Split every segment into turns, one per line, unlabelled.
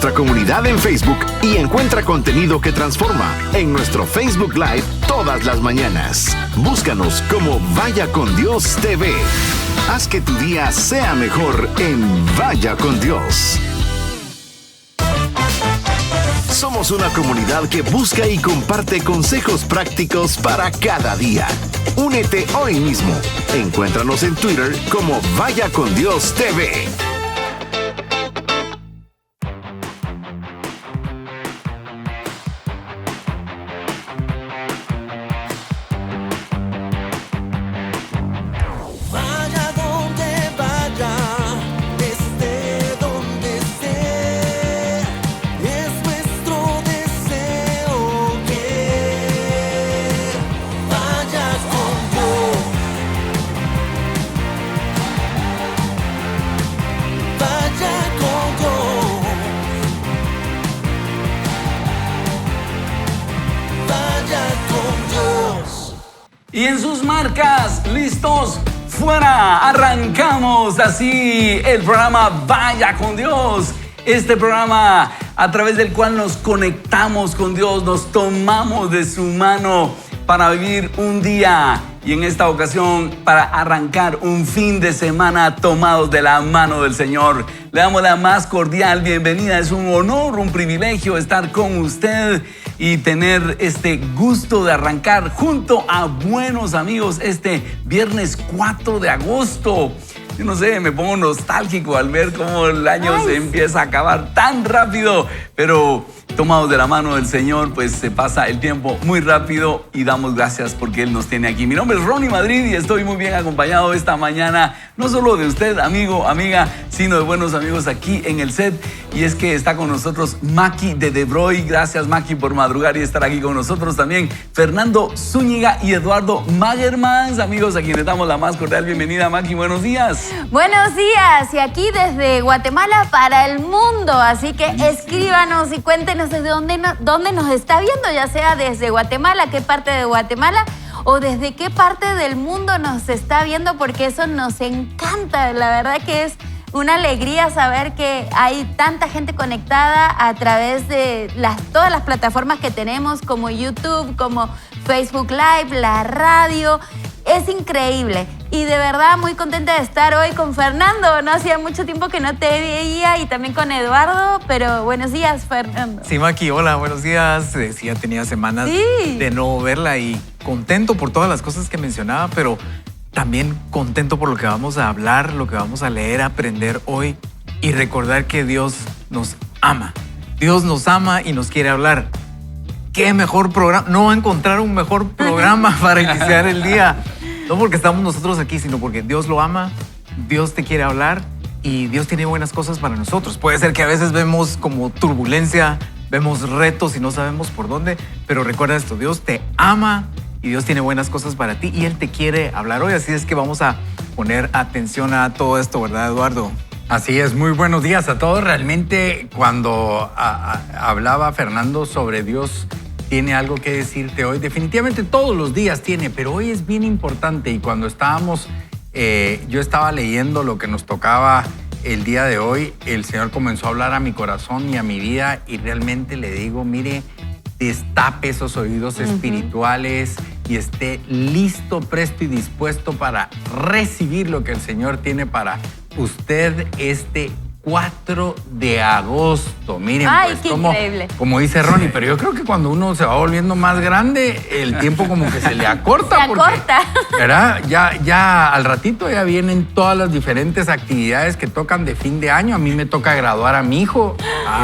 nuestra comunidad en Facebook y encuentra contenido que transforma en nuestro Facebook Live todas las mañanas. Búscanos como Vaya con Dios TV. Haz que tu día sea mejor en Vaya con Dios. Somos una comunidad que busca y comparte consejos prácticos para cada día. Únete hoy mismo. Encuéntranos en Twitter como Vaya con Dios TV.
Y en sus marcas, listos, fuera, arrancamos así el programa Vaya con Dios. Este programa a través del cual nos conectamos con Dios, nos tomamos de su mano para vivir un día y en esta ocasión para arrancar un fin de semana tomados de la mano del Señor. Le damos la más cordial bienvenida. Es un honor, un privilegio estar con usted y tener este gusto de arrancar junto a buenos amigos este viernes 4 de agosto. Yo no sé, me pongo nostálgico al ver cómo el año se empieza a acabar tan rápido, pero tomados de la mano del Señor, pues se pasa el tiempo muy rápido y damos gracias porque Él nos tiene aquí. Mi nombre es Ronnie Madrid y estoy muy bien acompañado esta mañana, no solo de usted, amigo, amiga, sino de buenos amigos aquí en el set. Y es que está con nosotros Maki de Debroy. Gracias, Maki, por madrugar y estar aquí con nosotros también. Fernando Zúñiga y Eduardo Magermans, amigos, a quienes damos la más cordial bienvenida. Maki, buenos días.
Buenos días, y aquí desde Guatemala para el mundo. Así que escríbanos y cuéntenos desde dónde nos está viendo, ya sea desde Guatemala, qué parte de Guatemala, o desde qué parte del mundo nos está viendo, porque eso nos encanta. La verdad que es una alegría saber que hay tanta gente conectada a través de todas las plataformas que tenemos, como YouTube, como Facebook Live, la radio. Es increíble y de verdad muy contenta de estar hoy con Fernando. No hacía mucho tiempo que no te veía, y también con Eduardo, pero buenos días, Fernando.
Sí, Maki, hola, buenos días. Sí, ya tenía semanas de no verla y contento por todas las cosas que mencionaba, pero también contento por lo que vamos a hablar, lo que vamos a leer, aprender hoy y recordar que Dios nos ama. Dios nos ama y nos quiere hablar. ¿Qué mejor programa? No va a encontrar un mejor programa para iniciar el día. No porque estamos nosotros aquí, sino porque Dios lo ama, Dios te quiere hablar y Dios tiene buenas cosas para nosotros. Puede ser que a veces vemos como turbulencia, vemos retos y no sabemos por dónde, pero recuerda esto, Dios te ama y Dios tiene buenas cosas para ti y Él te quiere hablar hoy. Así es que vamos a poner atención a todo esto, ¿verdad, Eduardo?
Así es, muy buenos días a todos. Realmente cuando hablaba Fernando sobre Dios tiene algo que decirte hoy, definitivamente todos los días tiene, pero hoy es bien importante. Y cuando yo estaba leyendo lo que nos tocaba el día de hoy, el Señor comenzó a hablar a mi corazón y a mi vida y realmente le digo, mire, destape esos oídos espirituales y esté listo, presto y dispuesto para recibir lo que el Señor tiene para usted este 4 de agosto. Miren,
ay, pues increíble.
Como dice Ronnie, pero yo creo que cuando uno se va volviendo más grande, el tiempo como que se le acorta.
Se acorta.
¿Verdad? Ya al ratito ya vienen todas las diferentes actividades que tocan de fin de año. A mí me toca graduar a mi hijo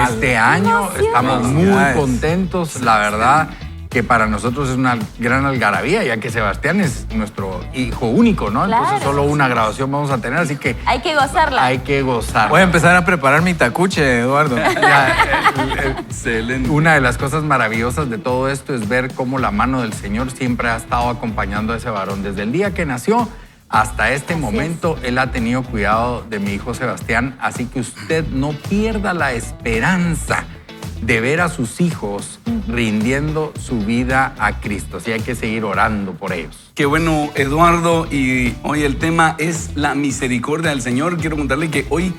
este año. Estamos muy contentos, la verdad, que para nosotros es una gran algarabía, ya que Sebastián es nuestro hijo único, ¿no?
Claro.
Entonces solo una graduación vamos a tener, así que
hay que gozarla.
Hay que gozarla.
Voy a empezar a preparar mi tacuche, Eduardo.
Excelente. Una de las cosas maravillosas de todo esto es ver cómo la mano del Señor siempre ha estado acompañando a ese varón. Desde el día que nació hasta este momento, Él ha tenido cuidado de mi hijo Sebastián, así que usted no pierda la esperanza de ver a sus hijos rindiendo su vida a Cristo. Así hay que seguir orando por ellos.
Qué bueno, Eduardo. Y hoy el tema es la misericordia del Señor. Quiero contarle que hoy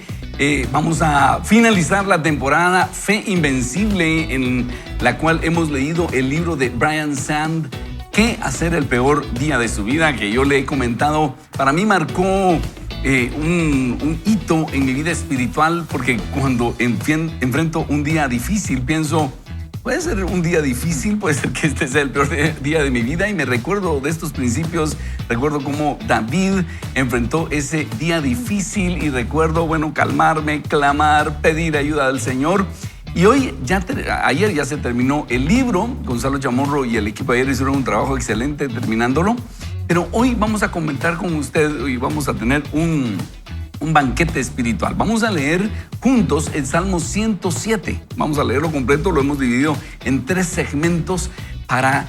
Vamos a finalizar la temporada Fe Invencible, en la cual hemos leído el libro de Brian Zahnd, ¿Qué hacer el peor día de su vida?, que yo le he comentado. Para mí marcó un hito en mi vida espiritual, porque cuando enfrento un día difícil, pienso, puede ser un día difícil, puede ser que este sea el peor día de mi vida, y me recuerdo de estos principios. Recuerdo cómo David enfrentó ese día difícil y recuerdo, calmarme, clamar, pedir ayuda al Señor. Y ayer ya se terminó el libro. Gonzalo Chamorro y el equipo de ayer hicieron un trabajo excelente terminándolo. Pero hoy vamos a comentar con usted y vamos a tener un banquete espiritual. Vamos a leer juntos el Salmo 107. Vamos a leerlo completo, lo hemos dividido en 3 segmentos para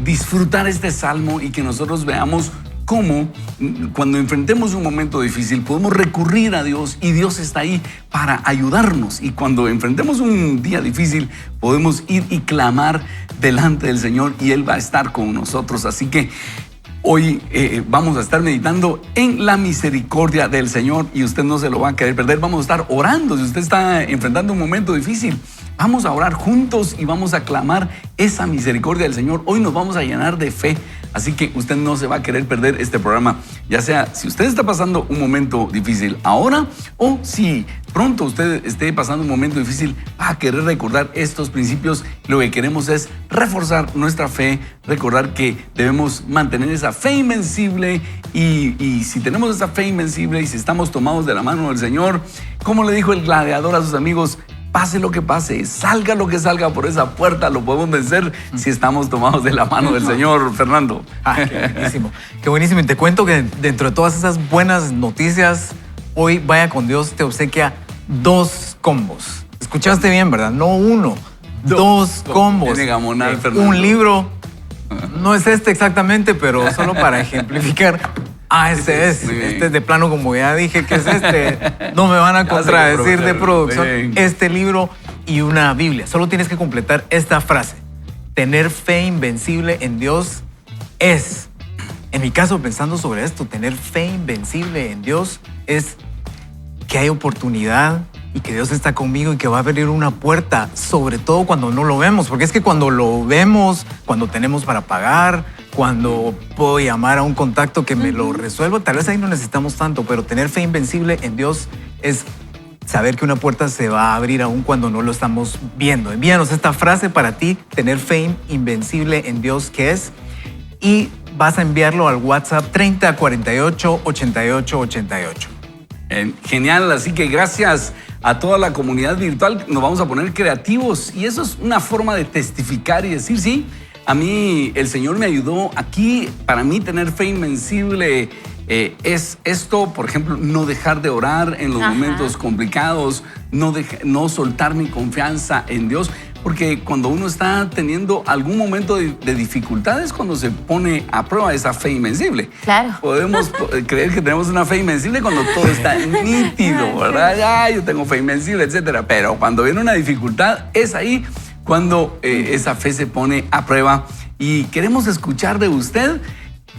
disfrutar este salmo y que nosotros veamos cómo cuando enfrentemos un momento difícil podemos recurrir a Dios y Dios está ahí para ayudarnos. Y cuando enfrentemos un día difícil podemos ir y clamar delante del Señor y Él va a estar con nosotros. Así que hoy vamos a estar meditando en la misericordia del Señor y usted no se lo va a querer perder. Vamos a estar orando. Si usted está enfrentando un momento difícil, vamos a orar juntos y vamos a clamar esa misericordia del Señor. Hoy nos vamos a llenar de fe. Así que usted no se va a querer perder este programa, ya sea si usted está pasando un momento difícil ahora o si pronto usted esté pasando un momento difícil, va a querer recordar estos principios. Lo que queremos es reforzar nuestra fe, recordar que debemos mantener esa fe invencible y si tenemos esa fe invencible y si estamos tomados de la mano del Señor, como le dijo el gladiador a sus amigos, pase lo que pase, salga lo que salga por esa puerta, lo podemos vencer si estamos tomados de la mano del Señor. Fernando.
Qué buenísimo. Qué buenísimo. Y te cuento que dentro de todas esas buenas noticias, hoy Vaya con Dios te obsequia 2 combos. Escuchaste bien, ¿verdad? No 1, 2 combos.
Tiene gamonal, Fernando.
Un libro, no es este exactamente, pero solo para ejemplificar. Este es. Este es de plano, como ya dije que es este. No me van a contradecir de producción. Este libro y una Biblia. Solo tienes que completar esta frase. Tener fe invencible en Dios es. En mi caso, pensando sobre esto, tener fe invencible en Dios es que hay oportunidad y que Dios está conmigo y que va a abrir una puerta, sobre todo cuando no lo vemos. Porque es que cuando lo vemos, cuando tenemos para pagar, cuando puedo llamar a un contacto que me lo resuelva, tal vez ahí no necesitamos tanto, pero tener fe invencible en Dios es saber que una puerta se va a abrir aún cuando no lo estamos viendo. Envíanos esta frase para ti, tener fe invencible en Dios, ¿qué es? Y vas a enviarlo al WhatsApp 3048-8888.
Genial, así que gracias a toda la comunidad virtual. Nos vamos a poner creativos y eso es una forma de testificar y decir, sí, a mí el Señor me ayudó aquí. Para mí tener fe invencible es esto, por ejemplo, no dejar de orar en los momentos complicados, no soltar mi confianza en Dios, porque cuando uno está teniendo algún momento de dificultades, cuando se pone a prueba esa fe invencible.
Claro.
Podemos creer que tenemos una fe invencible cuando todo está nítido, ¿verdad? Yo tengo fe invencible, etcétera. Pero cuando viene una dificultad, es ahí cuando esa fe se pone a prueba. Y queremos escuchar de usted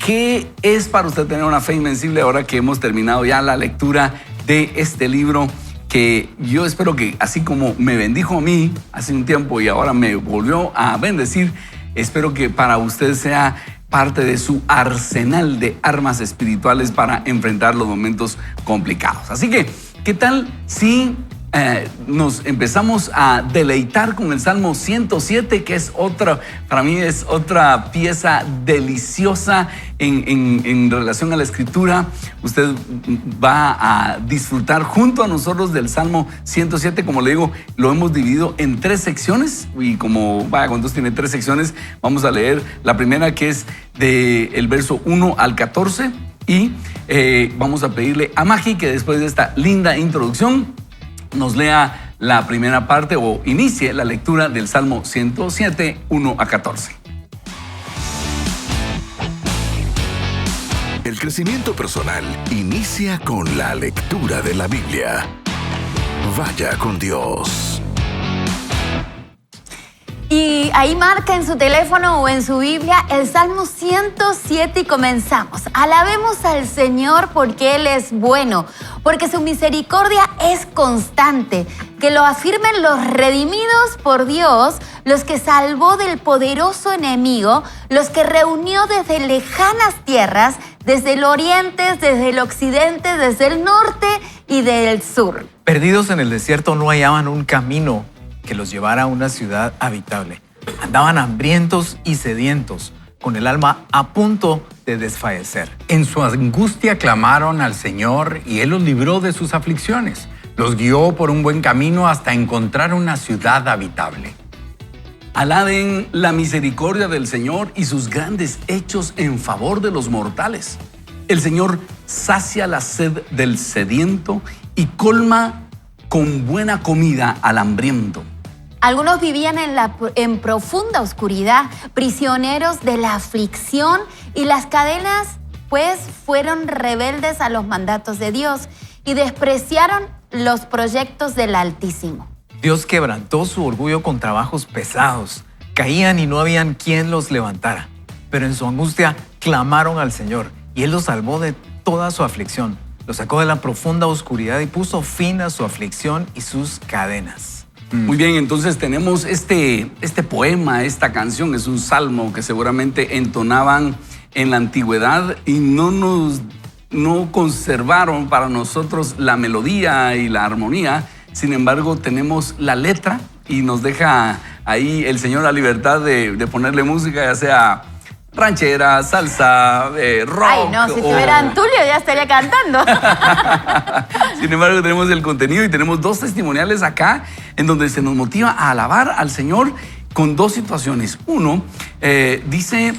qué es para usted tener una fe invencible ahora que hemos terminado ya la lectura de este libro, que yo espero que así como me bendijo a mí hace un tiempo y ahora me volvió a bendecir, espero que para usted sea parte de su arsenal de armas espirituales para enfrentar los momentos complicados. Así que, ¿qué tal si nos empezamos a deleitar con el Salmo 107, que es para mí es otra pieza deliciosa en relación a la Escritura? Usted va a disfrutar junto a nosotros del Salmo 107. Como le digo, lo hemos dividido en 3 secciones y como Vaya con Dios tiene 3 secciones, vamos a leer la primera, que es del verso 1 al 14 y vamos a pedirle a Magi que después de esta linda introducción nos lea la primera parte o inicie la lectura del Salmo 107, 1 a 14.
El crecimiento personal inicia con la lectura de la Biblia. Vaya con Dios.
Y ahí marca en su teléfono o en su Biblia el Salmo 107 y comenzamos. Alabemos al Señor porque Él es bueno, porque su misericordia es constante. Que lo afirmen los redimidos por Dios, los que salvó del poderoso enemigo, los que reunió desde lejanas tierras, desde el oriente, desde el occidente, desde el norte y del sur.
Perdidos en el desierto no hallaban un camino que los llevara a una ciudad habitable. Andaban hambrientos y sedientos, con el alma a punto de desfallecer.
En su angustia clamaron al Señor y Él los libró de sus aflicciones. Los guió por un buen camino hasta encontrar una ciudad habitable.
Alaben la misericordia del Señor y sus grandes hechos en favor de los mortales. El Señor sacia la sed del sediento y colma con buena comida al hambriento.
Algunos vivían en profunda oscuridad, prisioneros de la aflicción, y las cadenas pues fueron rebeldes a los mandatos de Dios y despreciaron los proyectos del Altísimo.
Dios quebrantó su orgullo con trabajos pesados. Caían y no habían quien los levantara. Pero en su angustia clamaron al Señor y Él los salvó de toda su aflicción. Los sacó de la profunda oscuridad y puso fin a su aflicción y sus cadenas.
Muy bien, entonces tenemos este poema, esta canción, es un salmo que seguramente entonaban en la antigüedad y no conservaron para nosotros la melodía y la armonía. Sin embargo, tenemos la letra y nos deja ahí el Señor la libertad de ponerle música, ya sea ranchera, salsa, rock.
Ay, no, si tuvieran Tulio ya estaría cantando.
Sin embargo, tenemos el contenido y tenemos dos testimoniales acá en donde se nos motiva a alabar al Señor con dos situaciones. Uno, dice,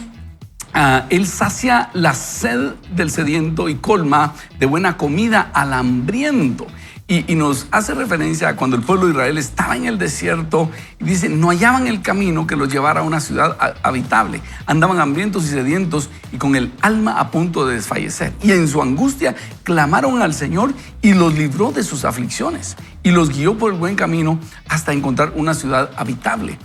Él sacia la sed del sediento y colma de buena comida al hambriento. Y nos hace referencia a cuando el pueblo de Israel estaba en el desierto y dice, no hallaban el camino que los llevara a una ciudad habitable. Andaban hambrientos y sedientos y con el alma a punto de desfallecer. Y en su angustia clamaron al Señor y los libró de sus aflicciones y los guió por el buen camino hasta encontrar una ciudad habitable.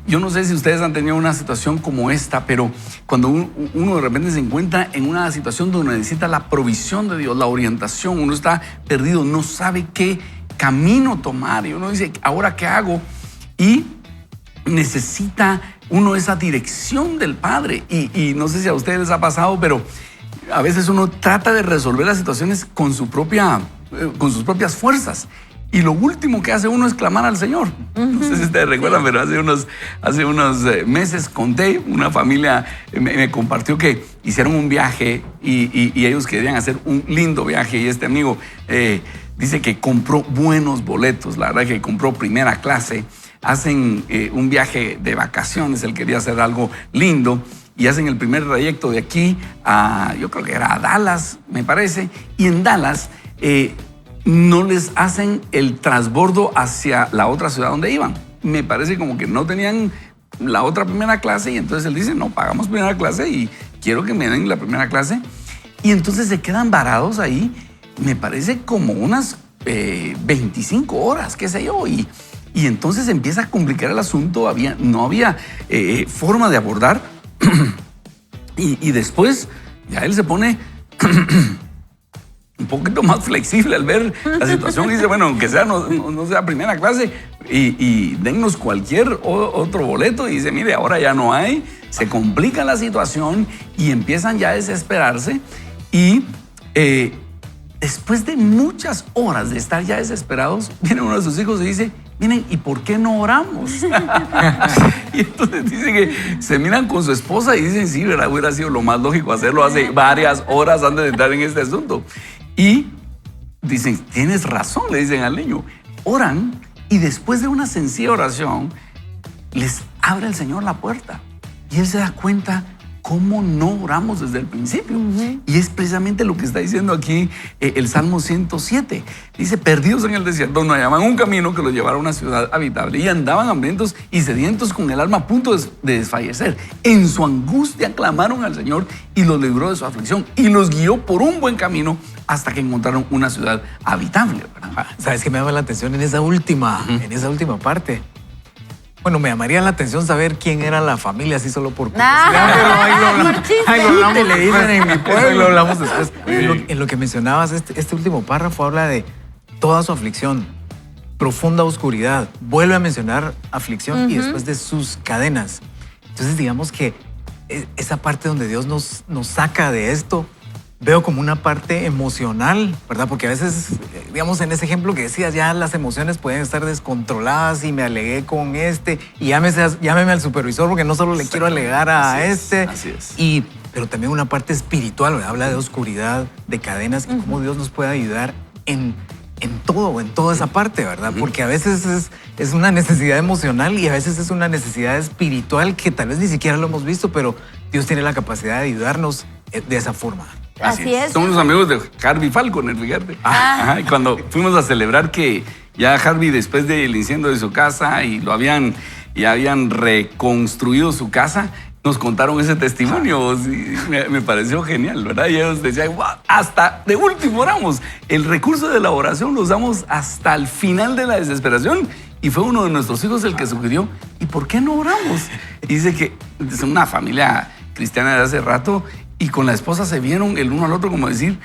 Yo no sé si ustedes han tenido una situación como esta, pero cuando uno de repente se encuentra en una situación donde necesita la provisión de Dios, la orientación, uno está perdido, no sabe qué camino tomar y uno dice, ¿ahora qué hago? Y necesita uno esa dirección del Padre. Y no sé si a ustedes les ha pasado, pero a veces uno trata de resolver las situaciones con sus propias fuerzas. Y lo último que hace uno es clamar al Señor. No sé si ustedes recuerdan, pero hace unos meses conté, una familia me compartió que hicieron un viaje y ellos querían hacer un lindo viaje. Y este amigo dice que compró buenos boletos, la verdad que compró primera clase. Hacen un viaje de vacaciones, él quería hacer algo lindo. Y hacen el primer trayecto de aquí a, yo creo que era a Dallas, me parece. Y en Dallas no les hacen el transbordo hacia la otra ciudad donde iban. Me parece como que no tenían la otra primera clase y entonces él dice, no, pagamos primera clase y quiero que me den la primera clase. Y entonces se quedan varados ahí, me parece como unas 25 horas, qué sé yo. Y entonces empieza a complicar el asunto, no había forma de abordar. y después ya él se pone un poquito más flexible al ver la situación y dice, bueno, aunque sea no sea primera clase y dennos cualquier otro boleto. Y dice, mire, ahora ya no hay, se complica la situación y empiezan ya a desesperarse y después de muchas horas de estar ya desesperados, viene uno de sus hijos y dice, miren, ¿y por qué no oramos? Y entonces dice que se miran con su esposa y dicen, sí, ¿verdad? Hubiera sido lo más lógico hacerlo hace varias horas antes de entrar en este asunto. Y dicen, tienes razón, le dicen al niño. Oran y después de una sencilla oración, les abre el Señor la puerta. Y él se da cuenta cómo no oramos desde el principio. Y es precisamente lo que está diciendo aquí el Salmo 107. Dice, perdidos en el desierto, no hallaban un camino que los llevara a una ciudad habitable y andaban hambrientos y sedientos con el alma a punto de desfallecer. En su angustia clamaron al Señor y los libró de su aflicción y los guió por un buen camino hasta que encontraron una ciudad habitable, ¿verdad?
¿Sabes qué me llama la atención en esa última parte? Bueno, me llamaría la atención saber quién era la familia, así solo por
Nah,
curiosidad, pero ahí lo hablamos.
por chiste.
Ahí lo hablamos,
Le dicen en mi pueblo.
ahí lo hablamos después. En lo que mencionabas, este último párrafo habla de toda su aflicción, profunda oscuridad. Vuelve a mencionar aflicción y después de sus cadenas. Entonces, digamos que esa parte donde Dios nos saca de esto, veo como una parte emocional, ¿verdad? Porque a veces, digamos, en ese ejemplo que decías, ya las emociones pueden estar descontroladas y me alegué con y llámeme al supervisor porque no solo le quiero alegar a
Así es.
Pero también una parte espiritual, ¿verdad? Habla de oscuridad, de cadenas y cómo Dios nos puede ayudar en toda esa parte, ¿verdad? Porque a veces es una necesidad emocional y a veces es una necesidad espiritual que tal vez ni siquiera lo hemos visto, pero Dios tiene la capacidad de ayudarnos de esa forma.
Así es.
Somos los amigos de Harvey Falconer, fíjate. Ajá, y cuando fuimos a celebrar que ya Harvey, después del incendio de su casa y habían reconstruido su casa, nos contaron ese testimonio. Sí, me pareció genial, ¿verdad? Y ellos decían, wow, hasta de último oramos. El recurso de la oración lo usamos hasta el final de la desesperación. Y fue uno de nuestros hijos el que sugirió, ¿y por qué no oramos? Y dice que es una familia cristiana de hace rato y con la esposa se vieron el uno al otro como decir,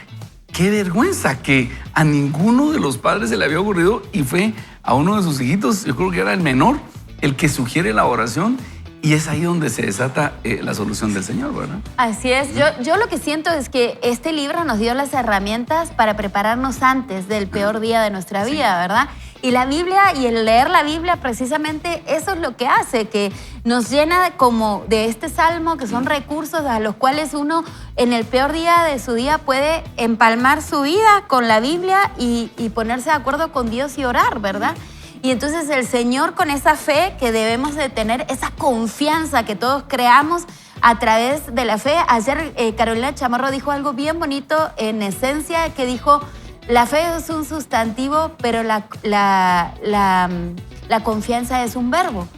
qué vergüenza que a ninguno de los padres se le había ocurrido y fue a uno de sus hijitos, yo creo que era el menor, el que sugiere la oración. Y es ahí donde se desata la solución del Señor, ¿verdad?
Así es. Yo lo que siento es que este libro nos dio las herramientas para prepararnos antes del peor día de nuestra vida, ¿verdad? Y la Biblia y el leer la Biblia precisamente eso es lo que hace, que nos llena como de este salmo, que son recursos a los cuales uno en el peor día de su día puede empalmar su vida con la Biblia y ponerse de acuerdo con Dios y orar, ¿verdad? Y entonces el Señor, con esa fe que debemos de tener, esa confianza que todos creamos a través de la fe. Ayer Carolina Chamorro dijo algo bien bonito en esencia, que dijo, la fe es un sustantivo, pero la confianza es un verbo.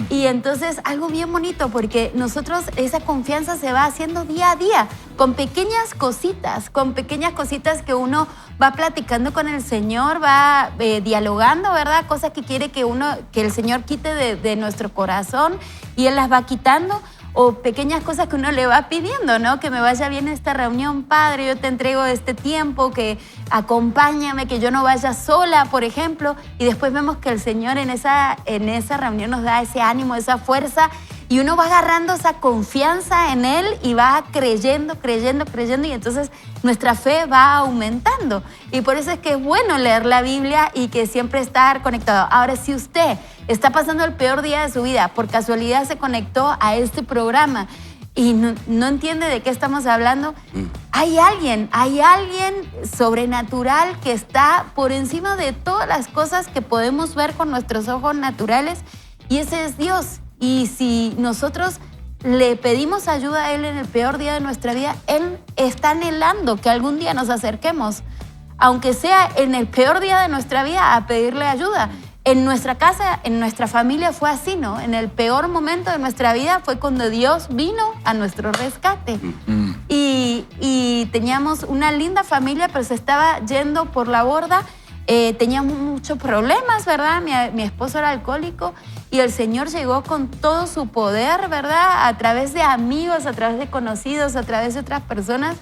Y entonces algo bien bonito, porque nosotros esa confianza se va haciendo día a día, con pequeñas cositas que uno va platicando con el Señor, va dialogando, ¿verdad? Cosas que quiere que el Señor quite de nuestro corazón y Él las va quitando. O pequeñas cosas que uno le va pidiendo, ¿no? Que me vaya bien esta reunión, Padre, yo te entrego este tiempo, que acompáñame, que yo no vaya sola, por ejemplo. Y después vemos que el Señor en esa reunión nos da ese ánimo, esa fuerza, y uno va agarrando esa confianza en Él y va creyendo, y entonces nuestra fe va aumentando. Y por eso es que es bueno leer la Biblia y que siempre estar conectado. Ahora, si usted está pasando el peor día de su vida, por casualidad se conectó a este programa y no entiende de qué estamos hablando, hay alguien sobrenatural que está por encima de todas las cosas que podemos ver con nuestros ojos naturales, y ese es Dios. Y si nosotros le pedimos ayuda a Él en el peor día de nuestra vida, Él está anhelando que algún día nos acerquemos, aunque sea en el peor día de nuestra vida, a pedirle ayuda. En nuestra casa, en nuestra familia fue así, ¿no? En el peor momento de nuestra vida fue cuando Dios vino a nuestro rescate. Y teníamos una linda familia, pero se estaba yendo por la borda. Teníamos muchos problemas, ¿verdad? Mi esposo era alcohólico y el Señor llegó con todo su poder, ¿verdad? A través de amigos, a través de conocidos, a través de otras personas,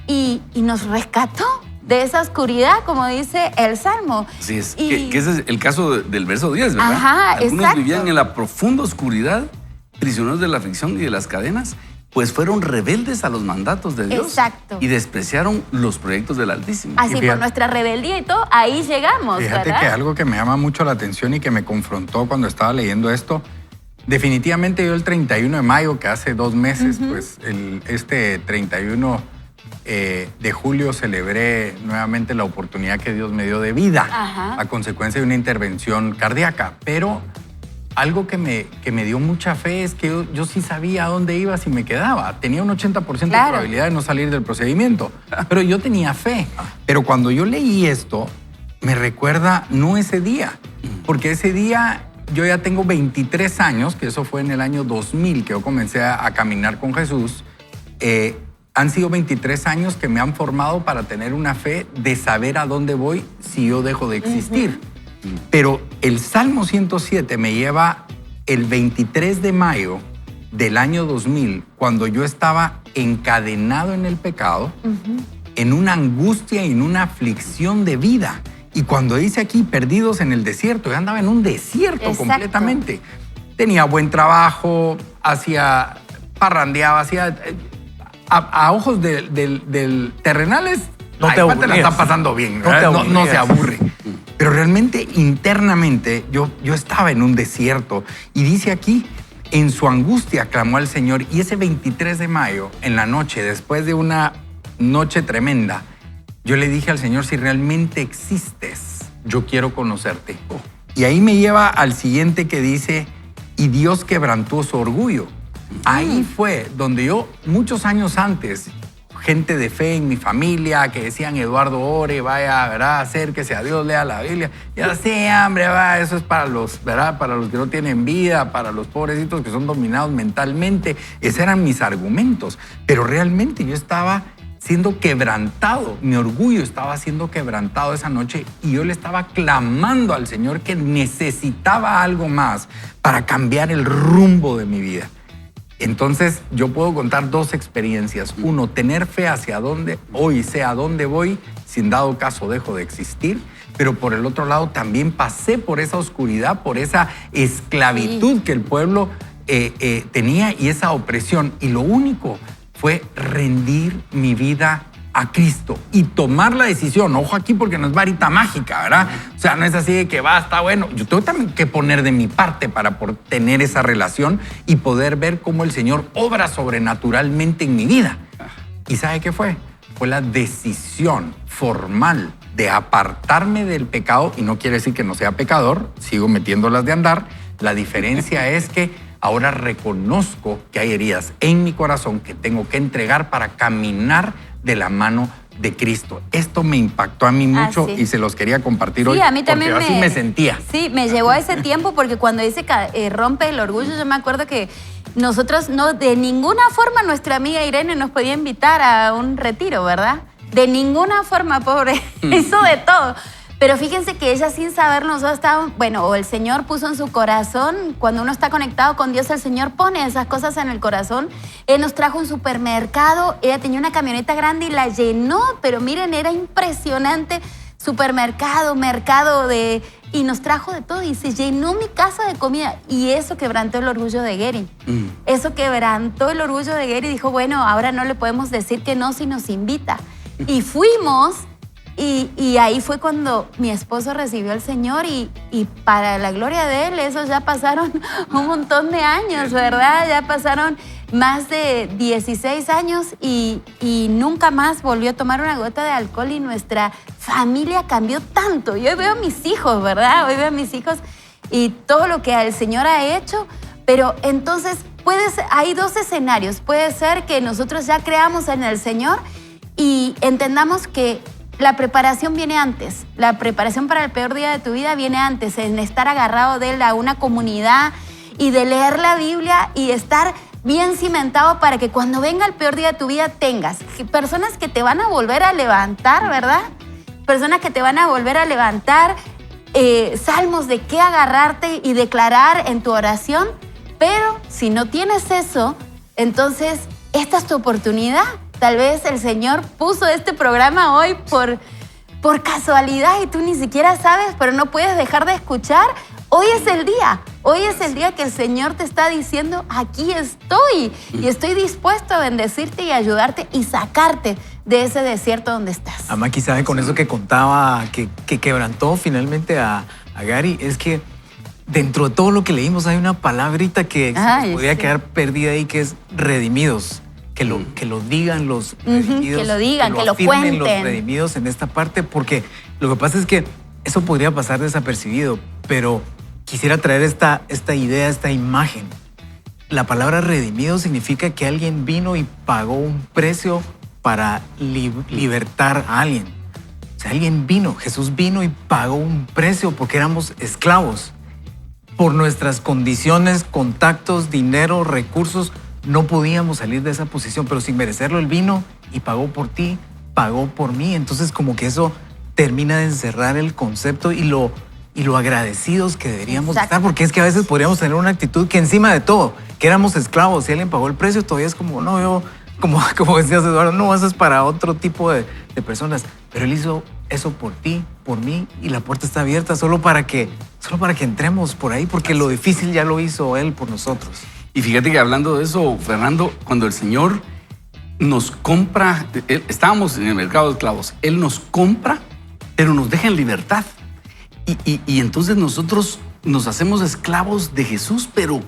y nos rescató de esa oscuridad, como dice el Salmo.
Así es, que ese es el caso del verso 10, ¿verdad?
Ajá,
Algunos
exacto.
vivían en la profunda oscuridad, prisioneros de la aflicción y de las cadenas, pues fueron rebeldes a los mandatos de Dios.
Exacto.
Y despreciaron los proyectos del Altísimo.
Así,
fíjate,
por nuestra rebeldía y todo, ahí llegamos,
Fíjate
¿verdad?
que algo que me llama mucho la atención y que me confrontó cuando estaba leyendo esto, definitivamente yo el 31 de mayo, que hace 2 meses, pues este 31 de julio celebré nuevamente la oportunidad que Dios me dio de vida.
Ajá.
A consecuencia de una intervención cardíaca. Pero algo que me dio mucha fe es que yo sí sabía a dónde iba si me quedaba. Tenía un 80% de
Claro.
probabilidad de no salir del procedimiento, pero yo tenía fe. Pero cuando yo leí esto, me recuerda no ese día, porque ese día yo ya tengo 23 años, que eso fue en el año 2000 que yo comencé a caminar con Jesús. Han sido 23 años que me han formado para tener una fe de saber a dónde voy si yo dejo de existir. Pero el Salmo 107 me lleva el 23 de mayo del año 2000, cuando yo estaba encadenado en el pecado, en una angustia y en una aflicción de vida. Y cuando dice aquí, perdidos en el desierto, yo andaba en un desierto completamente. Tenía buen trabajo, parrandeaba, a ojos del terrenales,
no te
la está pasando bien, no se aburre. Pero realmente, internamente, yo estaba en un desierto. Y dice aquí, en su angustia clamó al Señor. Y ese 23 de mayo, en la noche, después de una noche tremenda, yo le dije al Señor, si realmente existes, yo quiero conocerte. Y ahí me lleva al siguiente que dice, y Dios quebrantó su orgullo. Ahí fue donde yo, muchos años antes, gente de fe en mi familia que decían, Eduardo, ore, vaya, ¿verdad? Acérquese a Dios, lea la Biblia. Y yo, sí, hombre, va, eso es para los, ¿verdad? Para los que no tienen vida, para los pobrecitos que son dominados mentalmente. Esos eran mis argumentos. Pero realmente yo estaba siendo quebrantado, mi orgullo estaba siendo quebrantado esa noche y yo le estaba clamando al Señor que necesitaba algo más para cambiar el rumbo de mi vida. Entonces yo puedo contar dos experiencias. Uno, tener fe hacia dónde hoy sé a dónde voy, si en dado caso dejo de existir, pero por el otro lado también pasé por esa oscuridad, por esa esclavitud que el pueblo tenía y esa opresión. Y lo único fue rendir mi vida a Cristo y tomar la decisión. Ojo aquí porque no es varita mágica, ¿verdad? O sea, no es así de que está bueno. Yo tengo también que poner de mi parte para tener esa relación y poder ver cómo el Señor obra sobrenaturalmente en mi vida. ¿Y sabe qué fue? Fue la decisión formal de apartarme del pecado, y no quiere decir que no sea pecador, sigo metiéndolas de andar. La diferencia es que ahora reconozco que hay heridas en mi corazón que tengo que entregar para caminar de la mano de Cristo. Esto me impactó a mí mucho y se los quería compartir hoy.
Sí, a mí también
porque así me sentía.
Sí, me llevó a ese tiempo porque cuando dice que rompe el orgullo, yo me acuerdo que nosotros no, de ninguna forma nuestra amiga Irene nos podía invitar a un retiro, ¿verdad? De ninguna forma, pobre. Hizo de todo. Pero fíjense que ella sin saber nosotros estábamos, o el Señor puso en su corazón, cuando uno está conectado con Dios, el Señor pone esas cosas en el corazón. Él nos trajo un supermercado, ella tenía una camioneta grande y la llenó, pero miren, era impresionante, supermercado, y nos trajo de todo y se llenó mi casa de comida. Y eso quebrantó el orgullo de Gary. Eso quebrantó el orgullo de Gary y dijo, bueno, ahora no le podemos decir que no si nos invita. Y fuimos. Y ahí fue cuando mi esposo recibió al Señor y para la gloria de Él, eso ya pasaron un montón de años, ¿verdad? Ya pasaron más de 16 años y nunca más volvió a tomar una gota de alcohol y nuestra familia cambió tanto. Y hoy veo a mis hijos, ¿verdad? Hoy veo a mis hijos y todo lo que el Señor ha hecho, pero entonces hay dos escenarios. Puede ser que nosotros ya creamos en el Señor y entendamos que la preparación viene antes. La preparación para el peor día de tu vida viene antes, en estar agarrado de él a una comunidad y de leer la Biblia y estar bien cimentado para que cuando venga el peor día de tu vida tengas personas que te van a volver a levantar, ¿verdad? Personas que te van a volver a levantar, salmos de qué agarrarte y declarar en tu oración. Pero si no tienes eso, entonces esta es tu oportunidad. Tal vez el Señor puso este programa hoy por casualidad y tú ni siquiera sabes, pero no puedes dejar de escuchar. Hoy es el día que el Señor te está diciendo, aquí estoy y estoy dispuesto a bendecirte y ayudarte y sacarte de ese desierto donde estás.
Amaki, ¿sabe? Con eso que contaba, que quebrantó finalmente a Gary, es que dentro de todo lo que leímos hay una palabrita que se podría quedar perdida ahí, que es redimidos. Que lo digan los redimidos.
Que lo digan, que lo
afirmen
cuenten.
Los redimidos en esta parte, porque lo que pasa es que eso podría pasar desapercibido, pero quisiera traer esta idea, esta imagen. La palabra redimido significa que alguien vino y pagó un precio para libertar a alguien. O sea, Jesús vino y pagó un precio porque éramos esclavos. Por nuestras condiciones, contactos, dinero, recursos, no podíamos salir de esa posición, pero sin merecerlo, Él vino y pagó por ti, pagó por mí. Entonces como que eso termina de encerrar el concepto y lo y lo agradecidos que deberíamos estar, porque es que a veces podríamos tener una actitud que encima de todo, que éramos esclavos, si alguien pagó el precio, todavía es como, no, yo, como decías, Eduardo, no, eso es para otro tipo de personas, pero Él hizo eso por ti, por mí, y la puerta está abierta solo para que entremos por ahí, porque lo difícil ya lo hizo Él por nosotros.
Y fíjate que hablando de eso, Fernando, cuando el Señor nos compra, estábamos en el mercado de esclavos, Él nos compra, pero nos deja en libertad. Y entonces nosotros nos hacemos esclavos de Jesús, pero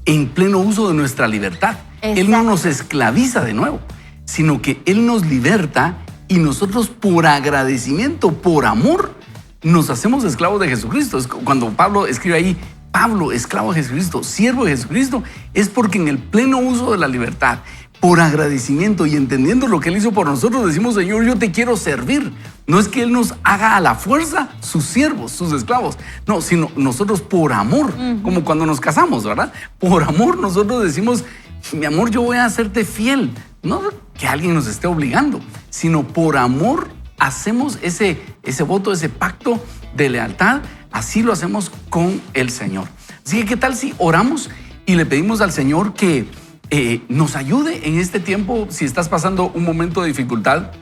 en pleno uso de nuestra libertad.
Exacto.
Él no nos esclaviza de nuevo, sino que Él nos liberta y nosotros por agradecimiento, por amor, nos hacemos esclavos de Jesucristo. Es cuando Pablo escribe ahí, Pablo, esclavo de Jesucristo, siervo de Jesucristo, es porque en el pleno uso de la libertad, por agradecimiento y entendiendo lo que Él hizo por nosotros, decimos, Señor, yo te quiero servir. No es que Él nos haga a la fuerza sus siervos, sus esclavos. No, sino nosotros por amor, como cuando nos casamos, ¿verdad? Por amor nosotros decimos, mi amor, yo voy a hacerte fiel. No que alguien nos esté obligando, sino por amor hacemos ese voto, ese pacto de lealtad. Así lo hacemos con el Señor. Así que, ¿qué tal si oramos y le pedimos al Señor que nos ayude en este tiempo? Si estás pasando un momento de dificultad,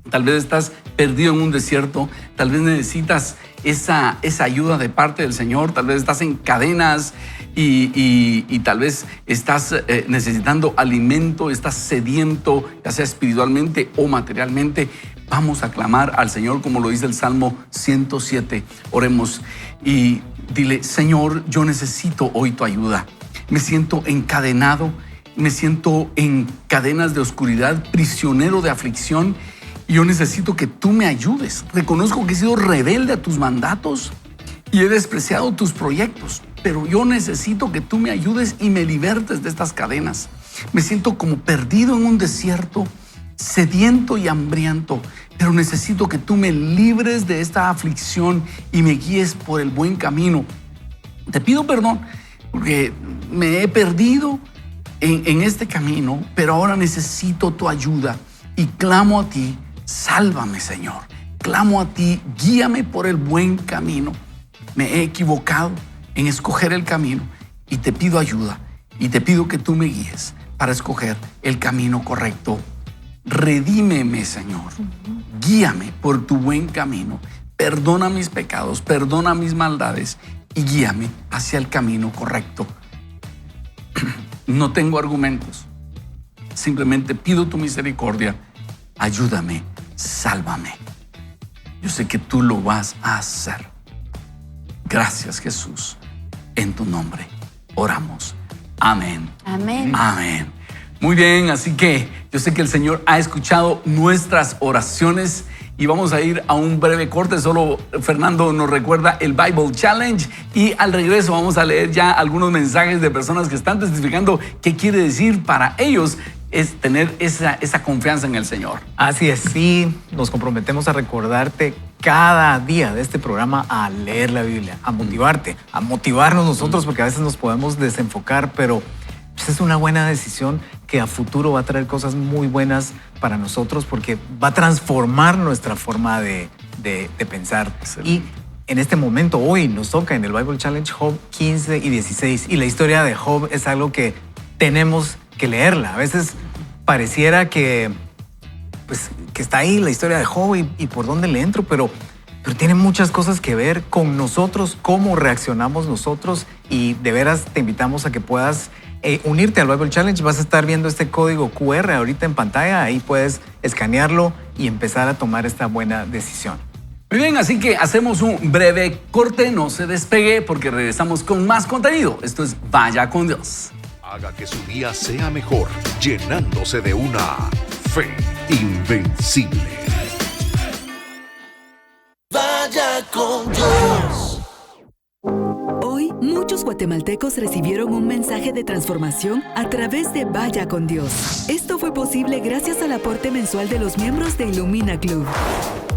tal vez estás perdido en un desierto, tal vez necesitas esa ayuda de parte del Señor, tal vez estás en cadenas y tal vez estás necesitando alimento, estás sediento, ya sea espiritualmente o materialmente. Vamos a clamar al Señor como lo dice el Salmo 107. Oremos y dile, Señor, yo necesito hoy tu ayuda. Me siento encadenado, me siento en cadenas de oscuridad, prisionero de aflicción. Y yo necesito que tú me ayudes. Reconozco que he sido rebelde a tus mandatos y he despreciado tus proyectos. Pero yo necesito que tú me ayudes y me libertes de estas cadenas. Me siento como perdido en un desierto, sediento y hambriento. Pero necesito que tú me libres de esta aflicción y me guíes por el buen camino. Te pido perdón porque me he perdido en este camino, pero ahora necesito tu ayuda y clamo a ti. Sálvame, Señor. Clamo a ti, guíame por el buen camino. Me he equivocado en escoger el camino y te pido ayuda y te pido que tú me guíes para escoger el camino correcto. Redímeme, Señor. Guíame por tu buen camino. Perdona mis pecados, perdona mis maldades y guíame hacia el camino correcto. No tengo argumentos. Simplemente pido tu misericordia. Ayúdame, sálvame. Yo sé que tú lo vas a hacer. Gracias, Jesús. En tu nombre oramos. Amén.
Amén.
Amén. Muy bien, así que yo sé que el Señor ha escuchado nuestras oraciones y vamos a ir a un breve corte. Solo Fernando nos recuerda el Bible Challenge y al regreso vamos a leer ya algunos mensajes de personas que están testificando qué quiere decir para ellos es tener esa confianza en el Señor.
Así es, sí, nos comprometemos a recordarte cada día de este programa a leer la Biblia, a motivarte, a motivarnos nosotros, porque a veces nos podemos desenfocar, pero pues es una buena decisión que a futuro va a traer cosas muy buenas para nosotros porque va a transformar nuestra forma de pensar. Excelente. Y en este momento, hoy nos toca en el Bible Challenge Job 15 y 16 y la historia de Job es algo que tenemos que leerla. A veces pareciera que está ahí la historia de Job y por dónde le entro, pero tiene muchas cosas que ver con nosotros, cómo reaccionamos nosotros y de veras te invitamos a que puedas unirte al Bible Challenge. Vas a estar viendo este código QR ahorita en pantalla, ahí puedes escanearlo y empezar a tomar esta buena decisión.
Muy bien, así que hacemos un breve corte, no se despegue porque regresamos con más contenido. Esto es Vaya con Dios.
Haga que su día sea mejor, llenándose de una fe invencible.
Vaya con Dios.
Hoy, muchos guatemaltecos recibieron un mensaje de transformación a través de Vaya con Dios. Esto fue posible gracias al aporte mensual de los miembros de Ilumina Club.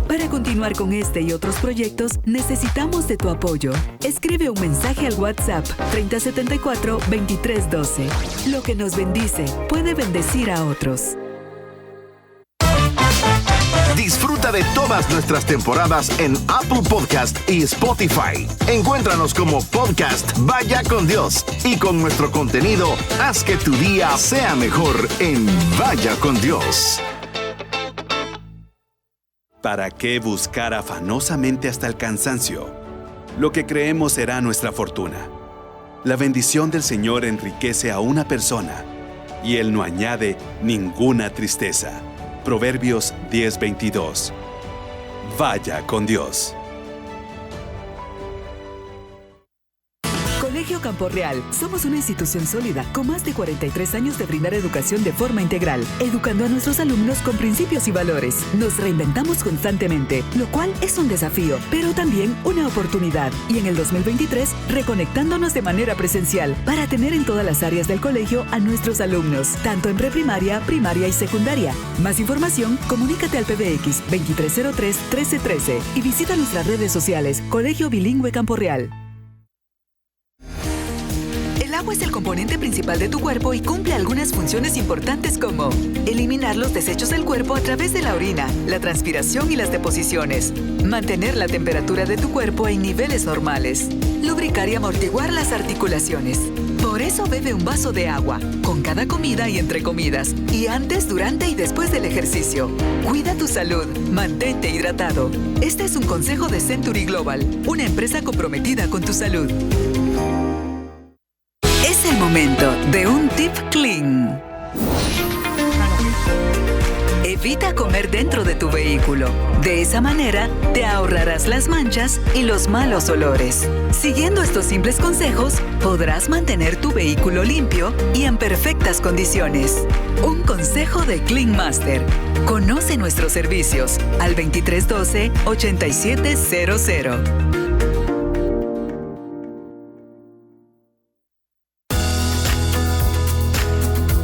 Para continuar con este y otros proyectos, necesitamos de tu apoyo. Escribe un mensaje al WhatsApp 3074-2312. Lo que nos bendice puede bendecir a otros.
Disfruta de todas nuestras temporadas en Apple Podcast y Spotify. Encuéntranos como Podcast Vaya con Dios y con nuestro contenido haz que tu día sea mejor en Vaya con Dios.
¿Para qué buscar afanosamente hasta el cansancio lo que creemos será nuestra fortuna? La bendición del Señor enriquece a una persona y Él no añade ninguna tristeza. Proverbios 10:22. Vaya con Dios.
Colegio Campo Real. Somos una institución sólida con más de 43 años de brindar educación de forma integral, educando a nuestros alumnos con principios y valores. Nos reinventamos constantemente, lo cual es un desafío, pero también una oportunidad. Y en el 2023, reconectándonos de manera presencial para tener en todas las áreas del colegio a nuestros alumnos, tanto en preprimaria, primaria y secundaria. Más información, comunícate al PBX 2303-1313 y visita nuestras redes sociales Colegio Bilingüe Campo Real. El agua es el componente principal de tu cuerpo y cumple algunas funciones importantes como eliminar los desechos del cuerpo a través de la orina, la transpiración y las deposiciones, mantener la temperatura de tu cuerpo en niveles normales, lubricar y amortiguar las articulaciones. Por eso bebe un vaso de agua, con cada comida y entre comidas, y antes, durante y después del ejercicio. Cuida tu salud, mantente hidratado. Este es un consejo de Century Global, una empresa comprometida con tu salud. Es el momento de un tip clean. Evita comer dentro de tu vehículo. De esa manera, te ahorrarás las manchas y los malos olores. Siguiendo estos simples consejos, podrás mantener tu vehículo limpio y en perfectas condiciones. Un consejo de Clean Master. Conoce nuestros servicios al 2312-8700.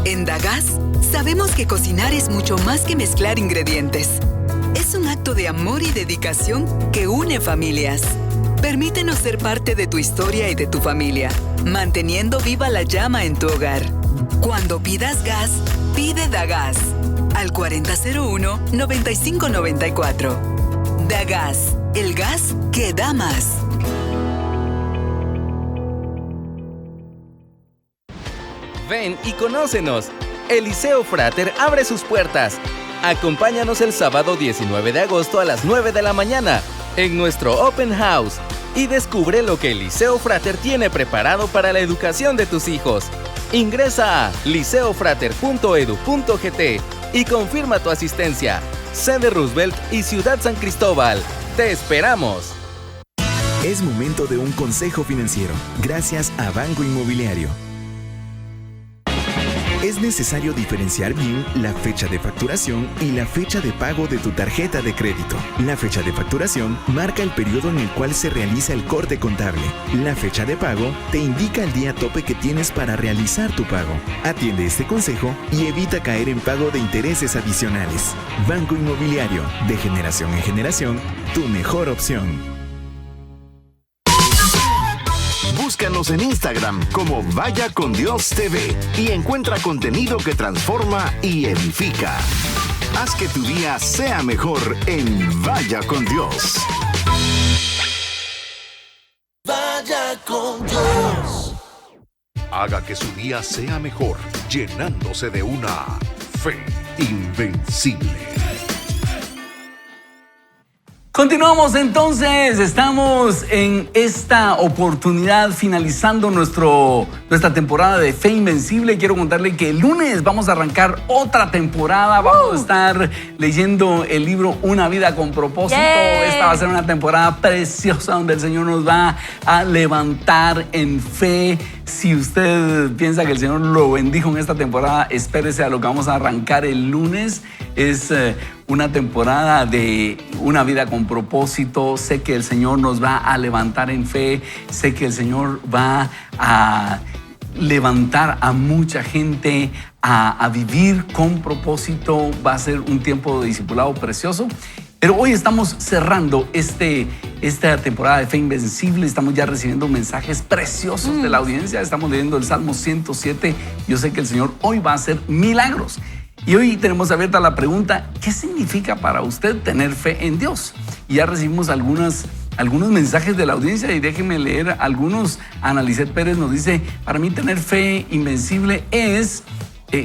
En Dagas, sabemos que cocinar es mucho más que mezclar ingredientes. Es un acto de amor y dedicación que une familias. Permítenos ser parte de tu historia y de tu familia, manteniendo viva la llama en tu hogar. Cuando pidas gas, pide Dagas al 4001-9594. Dagas, el gas que da más.
Ven y conócenos. El Liceo Frater abre sus puertas. Acompáñanos el sábado 19 de agosto a las 9 de la mañana en nuestro Open House y descubre lo que el Liceo Frater tiene preparado para la educación de tus hijos. Ingresa a liceofrater.edu.gt y confirma tu asistencia. Sede Roosevelt y Ciudad San Cristóbal. ¡Te esperamos!
Es momento de un consejo financiero, gracias a Banco Inmobiliario. Es necesario diferenciar bien la fecha de facturación y la fecha de pago de tu tarjeta de crédito. La fecha de facturación marca el periodo en el cual se realiza el corte contable. La fecha de pago te indica el día tope que tienes para realizar tu pago. Atiende este consejo y evita caer en pago de intereses adicionales. Banco Inmobiliario, de generación en generación, tu mejor opción.
Búscanos en Instagram como Vaya con Dios TV y encuentra contenido que transforma y edifica. Haz que tu día sea mejor en Vaya con Dios.
Vaya con Dios.
Haga que su día sea mejor, llenándose de una fe invencible.
Continuamos entonces, estamos en esta oportunidad finalizando nuestra temporada de Fe Invencible. Quiero contarle que el lunes vamos a arrancar otra temporada, vamos a estar leyendo el libro Una vida con propósito. Esta va a ser una temporada preciosa donde el Señor nos va a levantar en fe. Si usted piensa que el Señor lo bendijo en esta temporada, espérese a lo que vamos a arrancar el lunes. Es una temporada de una vida con propósito. Sé que el Señor nos va a levantar en fe. Sé que el Señor va a levantar a mucha gente a vivir con propósito. Va a ser un tiempo de discipulado precioso. Pero hoy estamos cerrando esta temporada de Fe Invencible. Estamos ya recibiendo mensajes preciosos de la audiencia. Estamos leyendo el Salmo 107. Yo sé que el Señor hoy va a hacer milagros. Y hoy tenemos abierta la pregunta, ¿qué significa para usted tener fe en Dios? Y ya recibimos algunos mensajes de la audiencia y déjenme leer algunos. Ana Lisset Pérez nos dice, para mí tener fe invencible es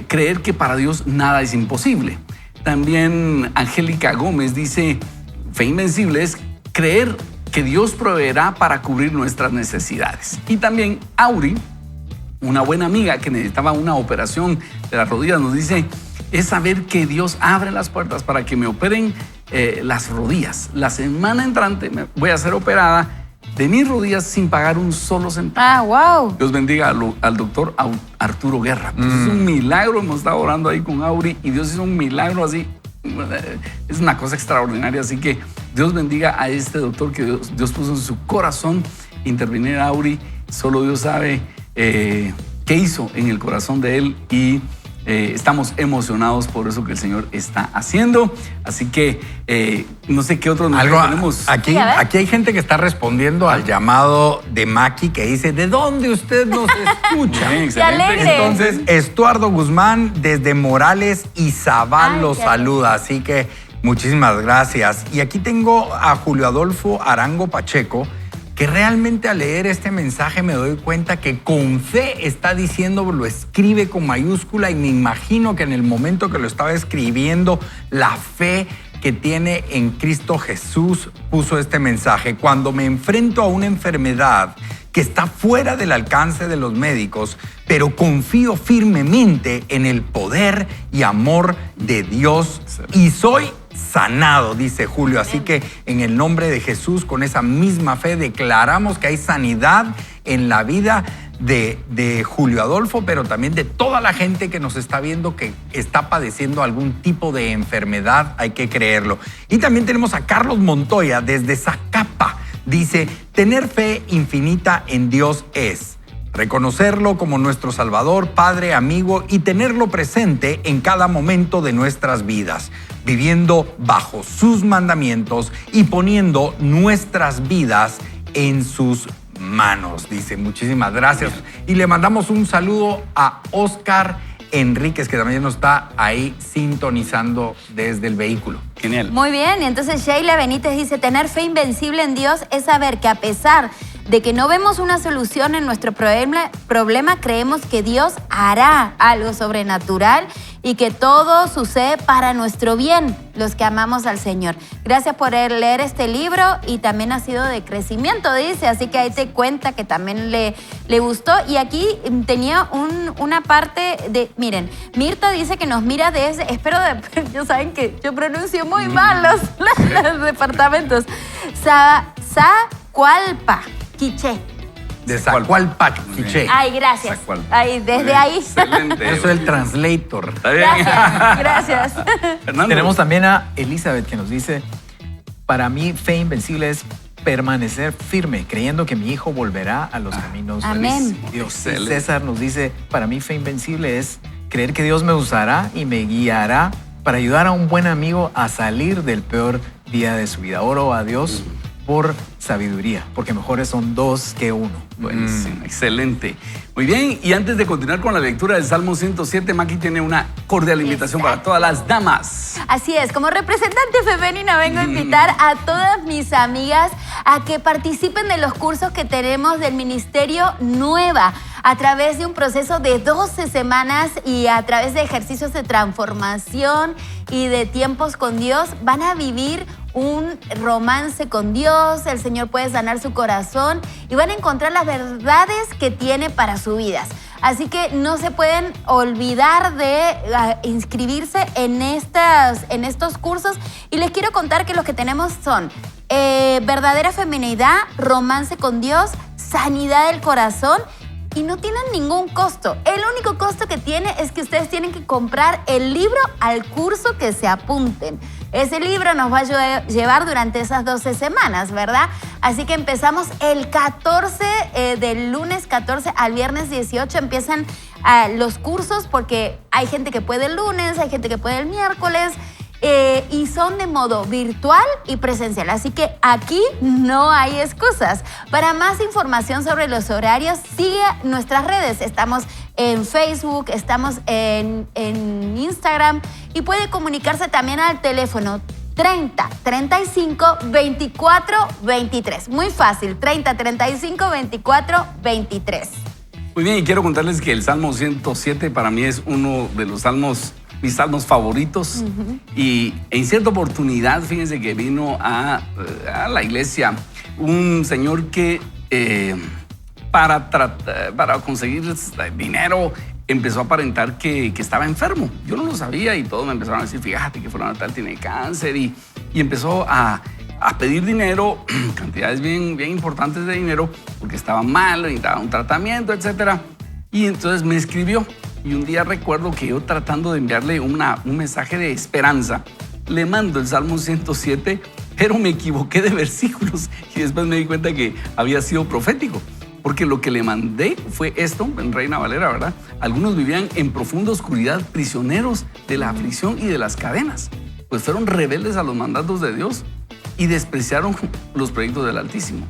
creer que para Dios nada es imposible. También Angélica Gómez dice, fe invencible es creer que Dios proveerá para cubrir nuestras necesidades. Y también Auri, una buena amiga que necesitaba una operación de las rodillas, nos dice, es saber que Dios abre las puertas para que me operen las rodillas. La semana entrante voy a ser operada de mis rodillas sin pagar un solo centavo.
Wow.
Dios bendiga al doctor Arturo Guerra. Pues es un milagro, hemos estado orando ahí con Auri y Dios hizo un milagro así. Es una cosa extraordinaria, así que Dios bendiga a este doctor que Dios puso en su corazón intervenir a Auri. Solo Dios sabe qué hizo en el corazón de él y estamos emocionados por eso que el Señor está haciendo. Así que no sé qué otro
algo
tenemos.
Aquí hay gente que está respondiendo al llamado de Maki que dice, ¿de dónde usted nos escucha?
Bien,
¡Qué alegre!
Entonces, Estuardo Guzmán desde Morales y Zabal los saluda. Así que muchísimas gracias. Y aquí tengo a Julio Adolfo Arango Pacheco, que realmente al leer este mensaje me doy cuenta que con fe está diciendo, lo escribe con mayúscula y me imagino que en el momento que lo estaba escribiendo, la fe que tiene en Cristo Jesús puso este mensaje. Cuando me enfrento a una enfermedad que está fuera del alcance de los médicos, pero confío firmemente en el poder y amor de Dios y soy sanado, dice Julio. Así que en el nombre de Jesús, con esa misma fe, declaramos que hay sanidad en la vida de Julio Adolfo, pero también de toda la gente que nos está viendo que está padeciendo algún tipo de enfermedad. Hay que creerlo. Y también tenemos a Carlos Montoya desde Zacapa. Dice, tener fe infinita en Dios es reconocerlo como nuestro Salvador, Padre, amigo y tenerlo presente en cada momento de nuestras vidas, viviendo bajo sus mandamientos y poniendo nuestras vidas en sus manos. Dice, muchísimas gracias. Y le mandamos un saludo a Oscar Enríquez, que también nos está ahí sintonizando desde el vehículo.
Genial.
Muy bien, y entonces Sheila Benítez dice, tener fe invencible en Dios es saber que a pesar de que no vemos una solución en nuestro problema, creemos que Dios hará algo sobrenatural y que todo sucede para nuestro bien, los que amamos al Señor. Gracias por leer este libro y también ha sido de crecimiento, dice, así que ahí te cuenta que también le gustó. Y aquí tenía una parte de, miren, Mirta dice que nos mira desde, ya saben que yo pronuncio muy mal los departamentos, Zacualpa, Quiché.
De Zacualpa, Quiché.
Ay, gracias. Ay, desde ahí.
Excelente.
Yo soy el translator.
Está bien.
Gracias.
Fernando.
Tenemos también a Elizabeth que nos dice, para mí fe invencible es permanecer firme, creyendo que mi hijo volverá a los caminos
Amén.
de Dios.
Excelente.
César nos dice, para mí fe invencible es creer que Dios me usará y me guiará para ayudar a un buen amigo a salir del peor día de su vida. Oro a Dios por sabiduría, porque mejores son dos que uno.
Buenísimo, excelente. Muy bien, y antes de continuar con la lectura del Salmo 107, Maki tiene una cordial invitación para todas las damas.
Así es, como representante femenina vengo a invitar a todas mis amigas a que participen de los cursos que tenemos del Ministerio Nueva a través de un proceso de 12 semanas y a través de ejercicios de transformación y de tiempos con Dios. Van a vivir un romance con Dios, el Señor puede sanar su corazón y van a encontrar las verdades que tiene para sus vidas. Así que no se pueden olvidar de inscribirse en estos cursos y les quiero contar que los que tenemos son verdadera feminidad, romance con Dios, sanidad del corazón y no tienen ningún costo. El único costo que tiene es que ustedes tienen que comprar el libro al curso que se apunten. Ese libro nos va a llevar durante esas 12 semanas, ¿verdad? Así que empezamos el 14, del lunes 14 al viernes 18 empiezan los cursos porque hay gente que puede el lunes, hay gente que puede el miércoles y son de modo virtual y presencial. Así que aquí no hay excusas. Para más información sobre los horarios, sigue nuestras redes. Estamos en Facebook, estamos en Instagram y puede comunicarse también al teléfono 30 35 24 23. Muy fácil, 30 35 24 23.
Muy bien, y quiero contarles que el Salmo 107 para mí es uno de los salmos, mis salmos favoritos. Y en cierta oportunidad, fíjense que vino a la iglesia un señor que para conseguir dinero empezó a aparentar que estaba enfermo. Yo no lo sabía y todos me empezaron a decir, fíjate que fulano tal tiene cáncer, y empezó a pedir dinero, cantidades bien importantes de dinero, porque estaba mal, necesitaba un tratamiento, etc. Y entonces me escribió. Y un día recuerdo que yo, tratando de enviarle un mensaje de esperanza, le mando el Salmo 107, pero me equivoqué de versículos. Y después me di cuenta que había sido profético. Porque lo que le mandé fue esto, en Reina Valera, ¿verdad? Algunos vivían en profunda oscuridad, prisioneros de la aflicción y de las cadenas. Pues fueron rebeldes a los mandatos de Dios y despreciaron los proyectos del Altísimo.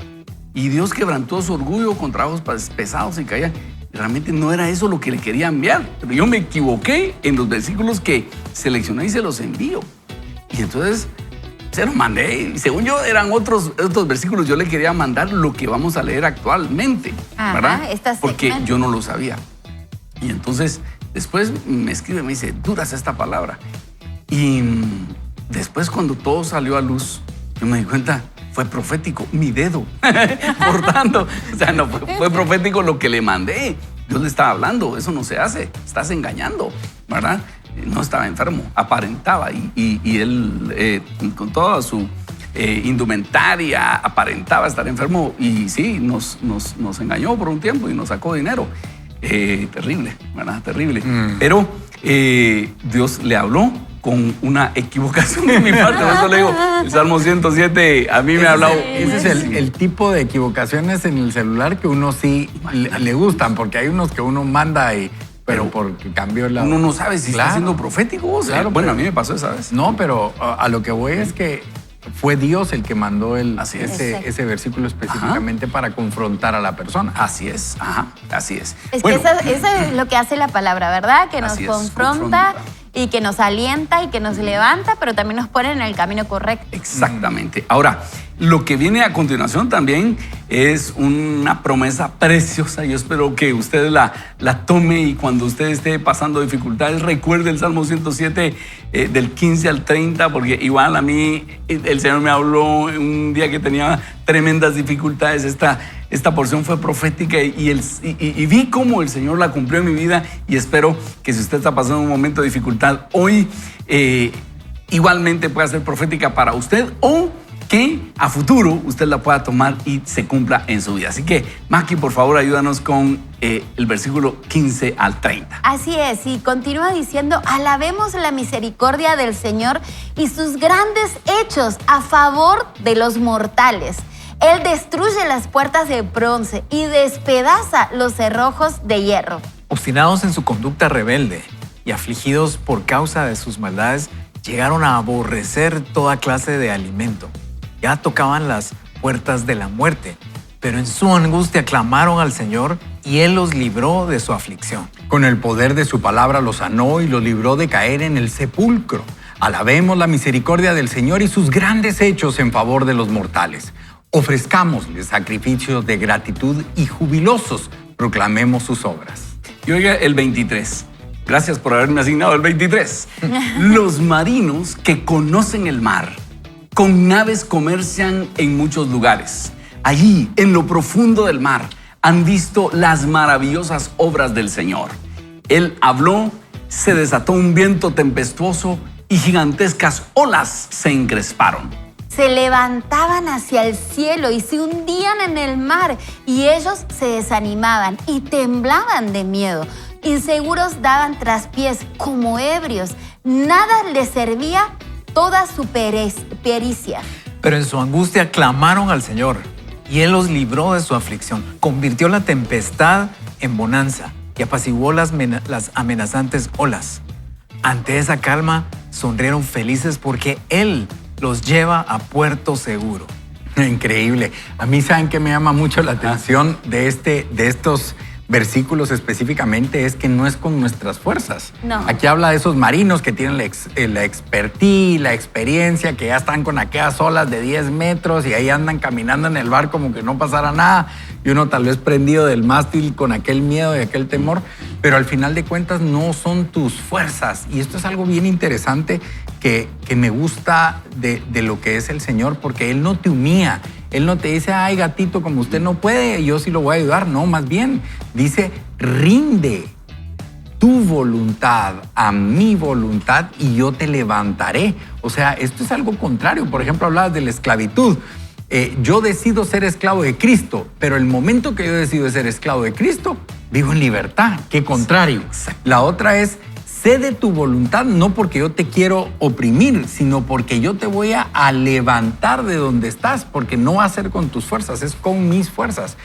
Y Dios quebrantó su orgullo con trabajos pesados y caían. Realmente no era eso lo que le quería enviar. Pero yo me equivoqué en los versículos que seleccioné y se los envío. Y entonces se los mandé. Y según yo eran otros versículos. Yo le quería mandar lo que vamos a leer actualmente.
Ajá,
¿verdad? Porque yo no lo sabía. Y entonces después me escribe, me dice, duras esta palabra. Y después, cuando todo salió a luz, yo me di cuenta, fue profético, mi dedo, cortando. O sea, no, fue profético lo que le mandé. Dios le estaba hablando, eso no se hace, estás engañando, ¿verdad? No estaba enfermo, aparentaba. Y él, con toda su indumentaria, aparentaba estar enfermo. Y sí, nos engañó por un tiempo y nos sacó dinero. Terrible, ¿verdad? Terrible. Pero Dios le habló con una equivocación de mi parte. Por eso le digo, el Salmo 107 a mí me ha hablado.
Ese es el tipo de equivocaciones en el celular que uno sí le gustan, porque hay unos que uno manda pero porque cambió la...
Uno no sabe si está siendo profético. O sea,
claro,
bueno, a mí me pasó esa vez.
No, pero a lo que voy es que fue Dios el que mandó ese versículo específicamente para confrontar a la persona.
Así es, así es.
Es que eso es lo que hace la palabra, ¿verdad? Que nos confronta y que nos alienta y que nos levanta, pero también nos pone en el camino correcto.
Exactamente. Ahora, lo que viene a continuación también es una promesa preciosa. Yo espero que usted la tome y cuando usted esté pasando dificultades, recuerde el Salmo 107 del 15 al 30, porque igual a mí el Señor me habló un día que tenía tremendas dificultades. Esta porción fue profética y vi cómo el Señor la cumplió en mi vida, y espero que si usted está pasando un momento de dificultad hoy, igualmente pueda ser profética para usted, o que a futuro usted la pueda tomar y se cumpla en su vida. Así que, Maki, por favor, ayúdanos con el versículo 15 al 30.
Así es, y continúa diciendo, alabemos la misericordia del Señor y sus grandes hechos a favor de los mortales. Él destruye las puertas de bronce y despedaza los cerrojos de hierro.
Obstinados en su conducta rebelde y afligidos por causa de sus maldades, llegaron a aborrecer toda clase de alimento. Ya tocaban las puertas de la muerte, pero en su angustia clamaron al Señor y Él los libró de su aflicción.
Con el poder de su palabra los sanó y los libró de caer en el sepulcro. Alabemos la misericordia del Señor y sus grandes hechos en favor de los mortales. Ofrezcámosle sacrificios de gratitud y jubilosos proclamemos sus obras.
Y oiga el 23. Gracias por haberme asignado el 23. Los marinos que conocen el mar, con naves comercian en muchos lugares. Allí, en lo profundo del mar, han visto las maravillosas obras del Señor. Él habló, se desató un viento tempestuoso y gigantescas olas se encresparon.
Se levantaban hacia el cielo y se hundían en el mar, y ellos se desanimaban y temblaban de miedo. Inseguros daban traspiés como ebrios. Nada les servía, toda su pericia.
Pero en su angustia clamaron al Señor y Él los libró de su aflicción. Convirtió la tempestad en bonanza y apaciguó las amenazantes olas. Ante esa calma sonrieron felices porque Él los lleva a puerto seguro.
Increíble. A mí, ¿saben qué me llama mucho la atención de estos versículos específicamente es que no es con nuestras fuerzas.
No.
Aquí habla de esos marinos que tienen la expertise, la experiencia, que ya están con aquellas olas de 10 metros y ahí andan caminando en el bar como que no pasara nada y uno tal vez prendido del mástil con aquel miedo y aquel temor, pero al final de cuentas no son tus fuerzas. Y esto es algo bien interesante que me gusta de lo que es el Señor, porque Él no te humilla. Él no te dice, ay, gatito, como usted no puede, yo sí lo voy a ayudar. No, más bien dice, rinde tu voluntad a mi voluntad y yo te levantaré. O sea, esto es algo contrario. Por ejemplo, hablabas de la esclavitud. Yo decido ser esclavo de Cristo, pero el momento que yo decido ser esclavo de Cristo, vivo en libertad. Qué contrario. La otra es, sé de tu voluntad, no porque yo te quiero oprimir, sino porque yo te voy a levantar de donde estás, porque no va a ser con tus fuerzas, es con mis fuerzas.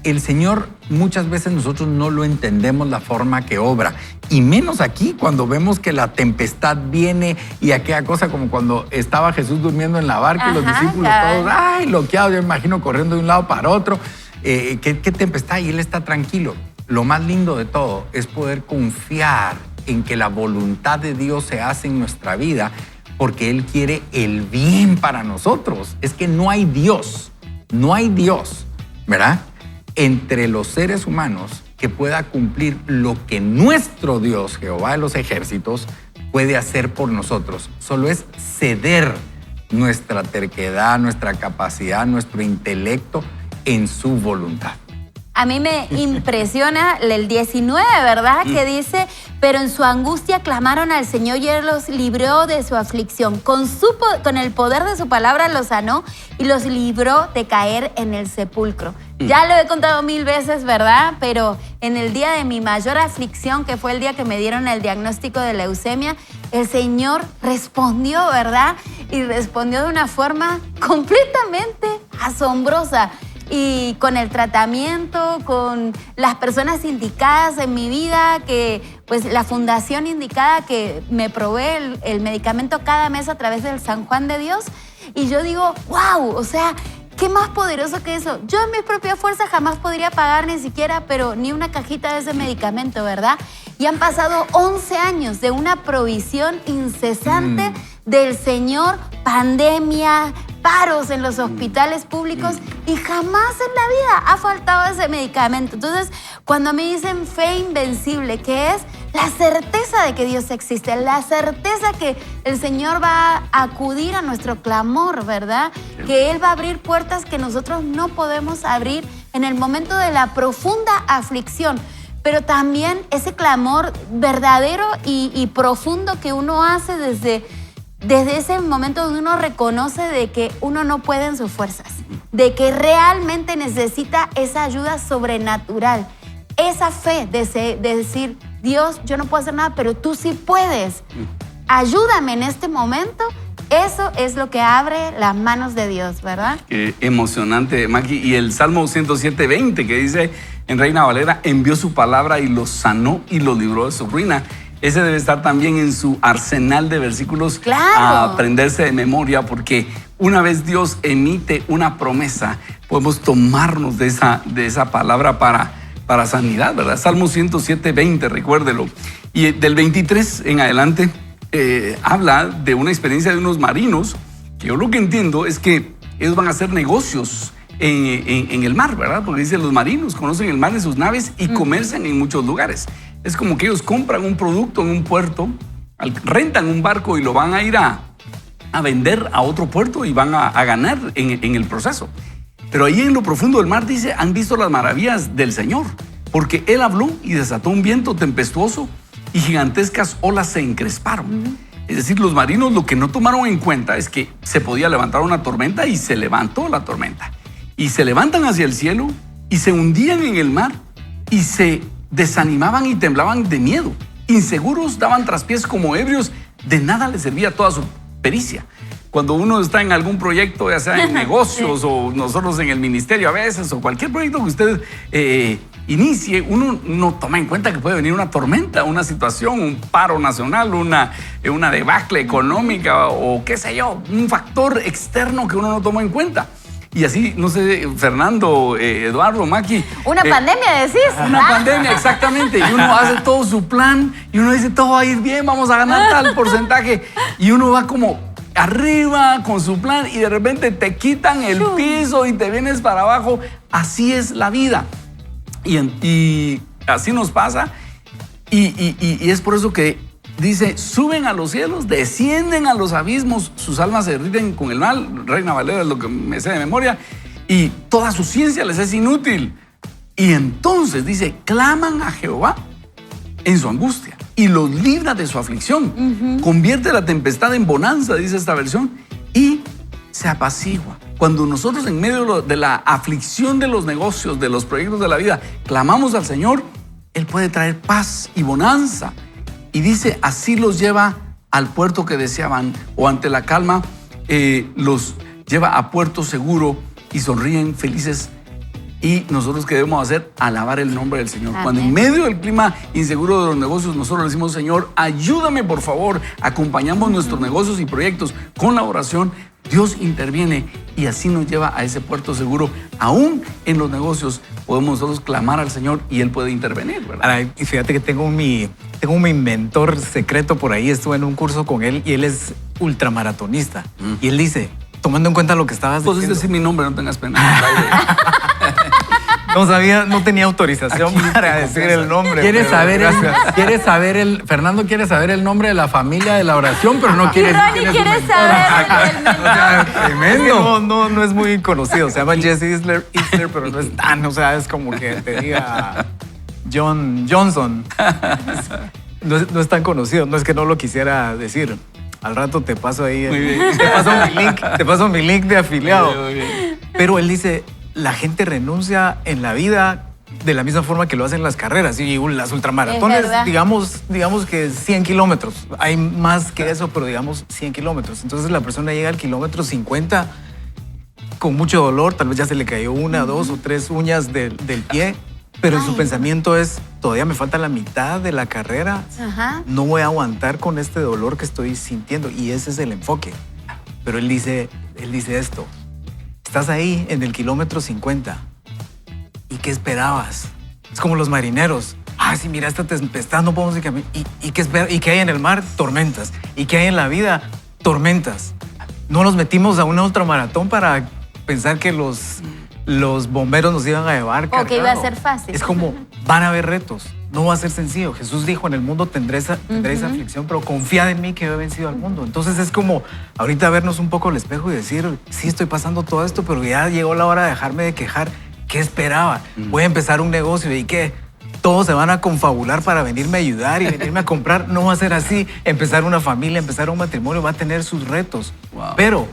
El Señor, muchas veces nosotros no lo entendemos la forma que obra, y menos aquí cuando vemos que la tempestad viene y aquella cosa como cuando estaba Jesús durmiendo en la barca y los discípulos todos, ay, loqueados, yo me imagino corriendo de un lado para otro. ¿Qué tempestad? Y Él está tranquilo. Lo más lindo de todo es poder confiar en que la voluntad de Dios se hace en nuestra vida porque Él quiere el bien para nosotros. Es que no hay Dios, ¿verdad? Entre los seres humanos que pueda cumplir lo que nuestro Dios, Jehová de los ejércitos, puede hacer por nosotros. Solo es ceder nuestra terquedad, nuestra capacidad, nuestro intelecto en su voluntad.
A mí me impresiona el 19, ¿verdad? Que dice, pero en su angustia clamaron al Señor y Él los libró de su aflicción. Con el poder de su palabra los sanó y los libró de caer en el sepulcro. Ya lo he contado 1000 veces, ¿verdad? Pero en el día de mi mayor aflicción, que fue el día que me dieron el diagnóstico de leucemia, el Señor respondió, ¿verdad? Y respondió de una forma completamente asombrosa. Y con el tratamiento, con las personas indicadas en mi vida, que pues la fundación indicada que me provee el medicamento cada mes a través del San Juan de Dios. Y yo digo, wow, o sea, ¿qué más poderoso que eso? Yo en mi propia fuerza jamás podría pagar ni siquiera, pero ni una cajita de ese medicamento, ¿verdad? Y han pasado 11 años de una provisión incesante del Señor, pandemia, paros en los hospitales públicos y jamás en la vida ha faltado ese medicamento. Entonces, cuando me dicen fe invencible, que es la certeza de que Dios existe, la certeza que el Señor va a acudir a nuestro clamor, ¿verdad? Que Él va a abrir puertas que nosotros no podemos abrir en el momento de la profunda aflicción. Pero también ese clamor verdadero y profundo que uno hace desde ese momento donde uno reconoce de que uno no puede en sus fuerzas, de que realmente necesita esa ayuda sobrenatural, esa fe de decir, Dios, yo no puedo hacer nada, pero tú sí puedes. Ayúdame en este momento. Eso es lo que abre las manos de Dios, ¿verdad?
Qué emocionante, Maki. Y el Salmo 107:20 que dice en Reina Valera, envió su palabra y los sanó y los libró de su ruina. Ese debe estar también en su arsenal de versículos a aprenderse de memoria, porque una vez Dios emite una promesa, podemos tomarnos de esa palabra para sanidad, ¿verdad? Salmo 107:20, recuérdelo. Y del 23 en adelante habla de una experiencia de unos marinos, que yo lo que entiendo es que ellos van a hacer negocios en el mar, ¿verdad? Porque dice, los marinos conocen el mar en sus naves y comercian en muchos lugares. Es como que ellos compran un producto en un puerto, rentan un barco y lo van a ir a vender a otro puerto y van a ganar en el proceso. Pero ahí en lo profundo del mar dice, han visto las maravillas del Señor, porque Él habló y desató un viento tempestuoso y gigantescas olas se encresparon. Es decir, los marinos lo que no tomaron en cuenta es que se podía levantar una tormenta y se levantó la tormenta. Y se levantan hacia el cielo y se hundían en el mar y se desanimaban y temblaban de miedo. Inseguros, daban traspiés como ebrios, de nada les servía toda su pericia. Cuando uno está en algún proyecto, ya sea en negocios o nosotros en el ministerio a veces, o cualquier proyecto que usted inicie, uno no toma en cuenta que puede venir una tormenta, una situación, un paro nacional, una debacle económica o qué sé yo, un factor externo que uno no toma en cuenta. Y así, no sé, Fernando, Eduardo, Maki.
Una pandemia, decís.
Una pandemia, exactamente. Y uno hace todo su plan y uno dice, todo va a ir bien, vamos a ganar tal porcentaje. Y uno va como arriba con su plan y de repente te quitan el piso y te vienes para abajo. Así es la vida. Y así nos pasa. Y es por eso que dice, suben a los cielos, descienden a los abismos, sus almas se derriten con el mal. Reina Valera es lo que me sé de memoria. Y toda su ciencia les es inútil. Y entonces dice, claman a Jehová en su angustia y los libra de su aflicción. Convierte la tempestad en bonanza, dice esta versión, y se apacigua. Cuando nosotros en medio de la aflicción de los negocios, de los proyectos de la vida, clamamos al Señor, Él puede traer paz y bonanza. Y dice, así los lleva al puerto que deseaban, o ante la calma, los lleva a puerto seguro y sonríen felices. Y nosotros, ¿qué debemos hacer? Alabar el nombre del Señor.
Amén.
Cuando en medio del clima inseguro de los negocios, nosotros le decimos, Señor, ayúdame por favor. Acompañamos nuestros negocios y proyectos con la oración. Dios interviene y así nos lleva a ese puerto seguro. Aún en los negocios podemos nosotros clamar al Señor y Él puede intervenir, ¿verdad?
Y fíjate que tengo mi mentor secreto por ahí. Estuve en un curso con él y él es ultramaratonista. Y él dice, tomando en cuenta lo que estabas diciendo.
Puedes decir mi nombre, no tengas pena.
No tenía autorización para decir el nombre.
Fernando quiere saber el nombre de la familia de la oración, pero no quiere decir
Ronnie quiere saber el mentor.
Tremendo. No es muy conocido. Se llama Jesse Isler, pero no es tan, o sea, es como que te diga John Johnson. No es tan conocido. No es que no lo quisiera decir. Al rato te paso ahí. Te paso mi link de afiliado.
Muy bien.
Pero él dice, la gente renuncia en la vida de la misma forma que lo hacen las carreras. Y las ultramaratones, digamos que 100 kilómetros. Hay más que eso, pero digamos 100 kilómetros. Entonces la persona llega al kilómetro 50 con mucho dolor. Tal vez ya se le cayó 1, 2 o 3 uñas del pie. Pero en su pensamiento es, todavía me falta la mitad de la carrera. No voy a aguantar con este dolor que estoy sintiendo. Y ese es el enfoque. Pero él dice esto. Estás ahí en el kilómetro 50. ¿Y qué esperabas? Es como los marineros. Sí, mira esta tempestad, no podemos ir caminar. ¿Y qué hay en el mar? Tormentas. ¿Y qué hay en la vida? Tormentas. No nos metimos a una ultramaratón para pensar que los bomberos nos iban a llevar.
O que iba a ser fácil.
Es como, van a haber retos. No va a ser sencillo. Jesús dijo, en el mundo tendréis aflicción, pero confiad en mí que yo he vencido al mundo. Entonces es como ahorita vernos un poco al espejo y decir, sí, estoy pasando todo esto, pero ya llegó la hora de dejarme de quejar. ¿Qué esperaba? Voy a empezar un negocio y ¿qué? Todos se van a confabular para venirme a ayudar y venirme a comprar. No va a ser así. Empezar una familia, empezar un matrimonio va a tener sus retos.
Wow.
Pero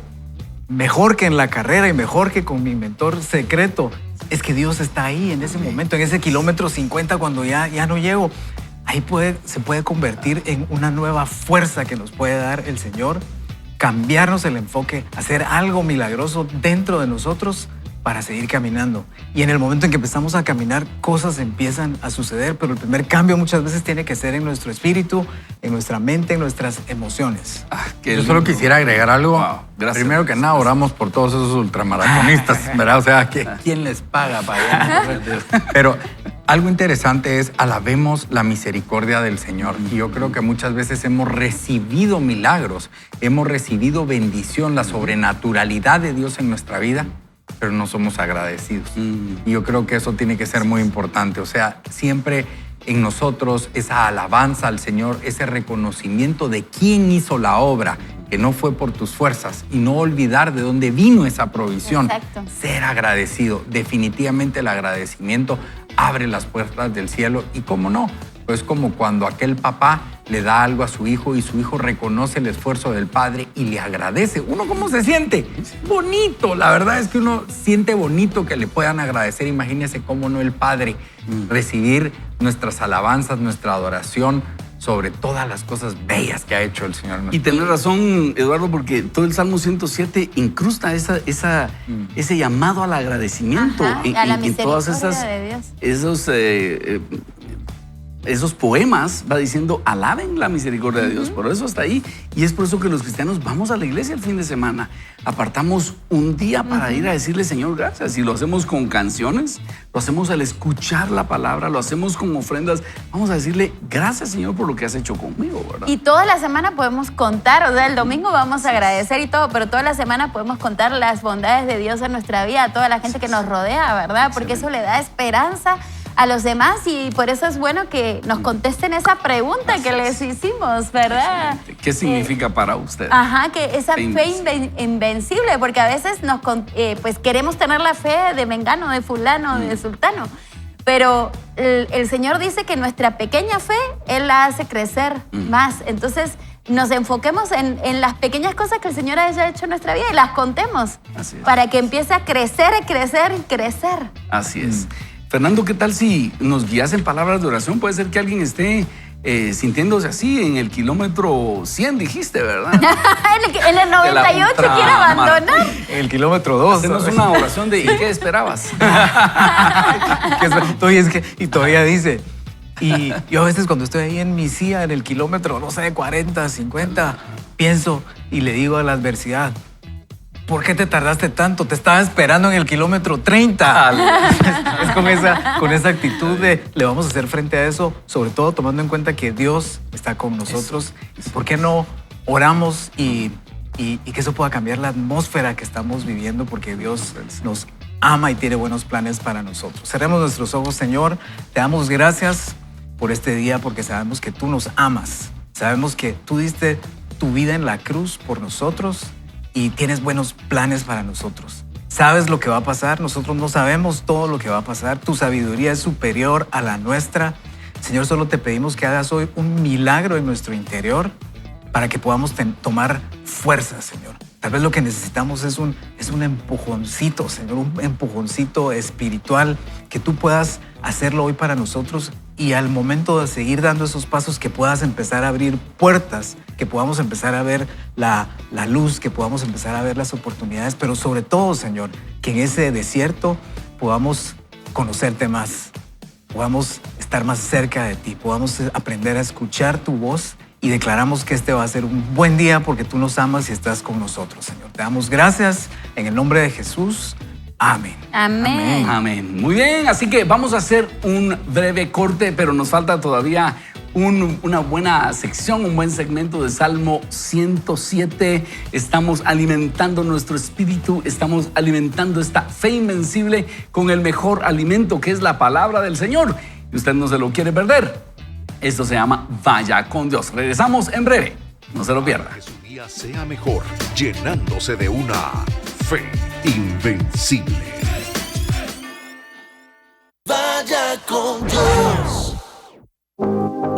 mejor que en la carrera y mejor que con mi mentor secreto es que Dios está ahí en ese momento, en ese kilómetro 50 cuando ya no llego. Ahí se puede convertir en una nueva fuerza que nos puede dar el Señor, cambiarnos el enfoque, hacer algo milagroso dentro de nosotros para seguir caminando. Y en el momento en que empezamos a caminar, cosas empiezan a suceder, pero el primer cambio muchas veces tiene que ser en nuestro espíritu, en nuestra mente, en nuestras emociones.
Yo solo quisiera agregar algo.
Wow, gracias.
Primero que nada, oramos por todos esos ultramaratonistas, ¿verdad? O sea, ¿quién les paga para allá? Pero algo interesante es, alabemos la misericordia del Señor. Y yo creo que muchas veces hemos recibido milagros, hemos recibido bendición, la sobrenaturalidad de Dios en nuestra vida, pero no somos agradecidos. Y yo creo que eso tiene que ser muy importante. O sea, siempre en nosotros esa alabanza al Señor, ese reconocimiento de quién hizo la obra, que no fue por tus fuerzas, y no olvidar de dónde vino esa provisión.
Exacto.
Ser agradecido. Definitivamente el agradecimiento abre las puertas del cielo. Y cómo no, pues como cuando aquel papá le da algo a su hijo y su hijo reconoce el esfuerzo del padre y le agradece. ¿Uno cómo se siente? Bonito. La verdad es que uno siente bonito que le puedan agradecer. Imagínese cómo no el Padre recibir nuestras alabanzas, nuestra adoración sobre todas las cosas bellas que ha hecho el Señor.
Y tenés razón, Eduardo, porque todo el Salmo 107 incrusta ese llamado al agradecimiento.
Ajá, a la
en todas
misericordia de Dios.
esos esos poemas va diciendo, alaben la misericordia de Dios. Por eso está ahí. Y es por eso que los cristianos vamos a la iglesia el fin de semana. Apartamos un día para ir a decirle, Señor, gracias. Y lo hacemos con canciones, lo hacemos al escuchar la palabra, lo hacemos con ofrendas. Vamos a decirle, gracias, Señor, por lo que has hecho conmigo, ¿verdad?
Y toda la semana podemos contar, o sea, el domingo vamos a agradecer y todo, pero toda la semana podemos contar las bondades de Dios en nuestra vida, a toda la gente que nos rodea, ¿verdad? Porque eso le da esperanza a los demás y por eso es bueno que nos contesten esa pregunta que les hicimos, ¿verdad?
¿Qué significa para usted?
Ajá, que esa fe invencible, porque a veces pues queremos tener la fe de mengano, de fulano, de sultano, pero el Señor dice que nuestra pequeña fe, Él la hace crecer más. Entonces, nos enfoquemos en las pequeñas cosas que el Señor haya hecho en nuestra vida y las contemos para que empiece a crecer, crecer y crecer.
Así es. Fernando, ¿qué tal si nos guías en palabras de oración? Puede ser que alguien esté sintiéndose así en el kilómetro 100, dijiste, ¿verdad?
en el 98 quiere abandonar.
En el kilómetro 2.
Hacemos una oración de ¿y qué esperabas?
Y todavía dice, y yo a veces cuando estoy ahí en mi silla, en el kilómetro, no sé, 40, 50, pienso y le digo a la adversidad, ¿por qué te tardaste tanto? Te estaba esperando en el kilómetro 30. Es con esa actitud de le vamos a hacer frente a eso, sobre todo tomando en cuenta que Dios está con nosotros. ¿Por qué no oramos y que eso pueda cambiar la atmósfera que estamos viviendo? Porque Dios nos ama y tiene buenos planes para nosotros. Cerremos nuestros ojos, Señor. Te damos gracias por este día porque sabemos que tú nos amas. Sabemos que tú diste tu vida en la cruz por nosotros y tienes buenos planes para nosotros. Sabes lo que va a pasar, nosotros no sabemos todo lo que va a pasar. Tu sabiduría es superior a la nuestra. Señor, solo te pedimos que hagas hoy un milagro en nuestro interior para que podamos tomar fuerza, Señor. Tal vez lo que necesitamos es un empujoncito, Señor, un empujoncito espiritual, que tú puedas hacerlo hoy para nosotros y al momento de seguir dando esos pasos que puedas empezar a abrir puertas, que podamos empezar a ver la luz, que podamos empezar a ver las oportunidades, pero sobre todo, Señor, que en ese desierto podamos conocerte más, podamos estar más cerca de ti, podamos aprender a escuchar tu voz y declaramos que este va a ser un buen día porque tú nos amas y estás con nosotros, Señor. Te damos gracias en el nombre de Jesús. Amén.
Amén.
Amén. Muy bien, así que vamos a hacer un breve corte, pero nos falta todavía una buena sección, un buen segmento de Salmo 107. Estamos alimentando nuestro espíritu, estamos alimentando esta fe invencible con el mejor alimento que es la palabra del Señor. Y usted no se lo quiere perder. Esto se llama Vaya con Dios. Regresamos en breve. No se lo pierda.
Que su día sea mejor, llenándose de una fe invencible.
Vaya con Dios.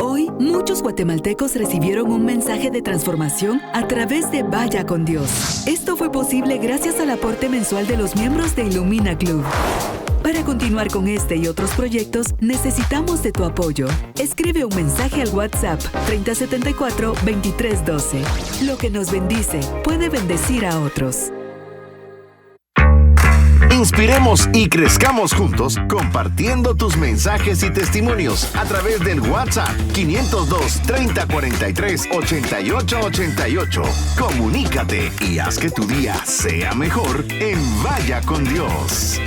Hoy, muchos guatemaltecos recibieron un mensaje de transformación a través de Vaya con Dios. Esto fue posible gracias al aporte mensual de los miembros de Ilumina Club. Para continuar con este y otros proyectos, necesitamos de tu apoyo. Escribe un mensaje al WhatsApp 3074-2312. Lo que nos bendice puede bendecir a otros.
Inspiremos y crezcamos juntos compartiendo tus mensajes y testimonios a través del WhatsApp 502-3043-8888. Comunícate y haz que tu día sea mejor en Vaya con Dios.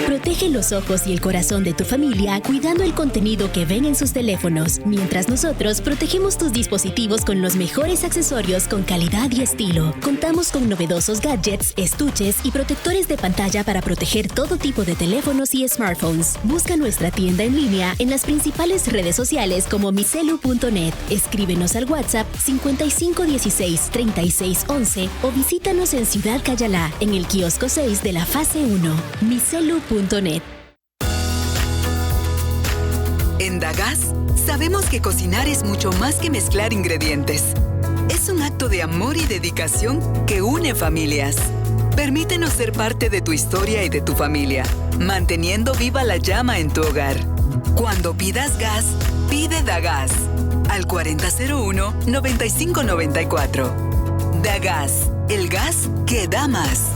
Protege los ojos y el corazón de tu familia cuidando el contenido que ven en sus teléfonos, mientras nosotros protegemos tus dispositivos con los mejores accesorios con calidad y estilo. Contamos con novedosos gadgets, estuches y protectores de pantalla para proteger todo tipo de teléfonos y smartphones. Busca nuestra tienda en línea en las principales redes sociales como miselu.net. Escríbenos al WhatsApp 5516-3611 o visítanos en Ciudad Cayalá, en el kiosco 6 de la fase 1. miselu.net.
En Dagas, sabemos que cocinar es mucho más que mezclar ingredientes. Es un acto de amor y dedicación que une familias. Permítenos ser parte de tu historia y de tu familia, manteniendo viva la llama en tu hogar. Cuando pidas gas, pide Dagas al 4001-9594. Dagas, el gas que da más.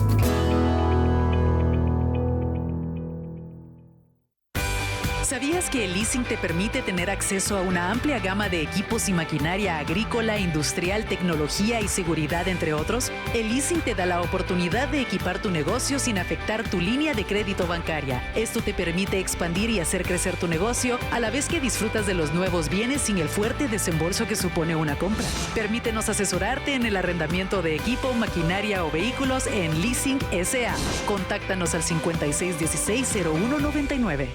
¿Sabías ¿Sabías que el leasing te permite tener acceso a una amplia gama de equipos y maquinaria agrícola, industrial, tecnología y seguridad, entre otros? El leasing te da la oportunidad de equipar tu negocio sin afectar tu línea de crédito bancaria. Esto te permite expandir y hacer crecer tu negocio a la vez que disfrutas de los nuevos bienes sin el fuerte desembolso que supone una compra. Permítenos asesorarte en el arrendamiento de equipo, maquinaria o vehículos en Leasing S.A. Contáctanos al 5616-0199.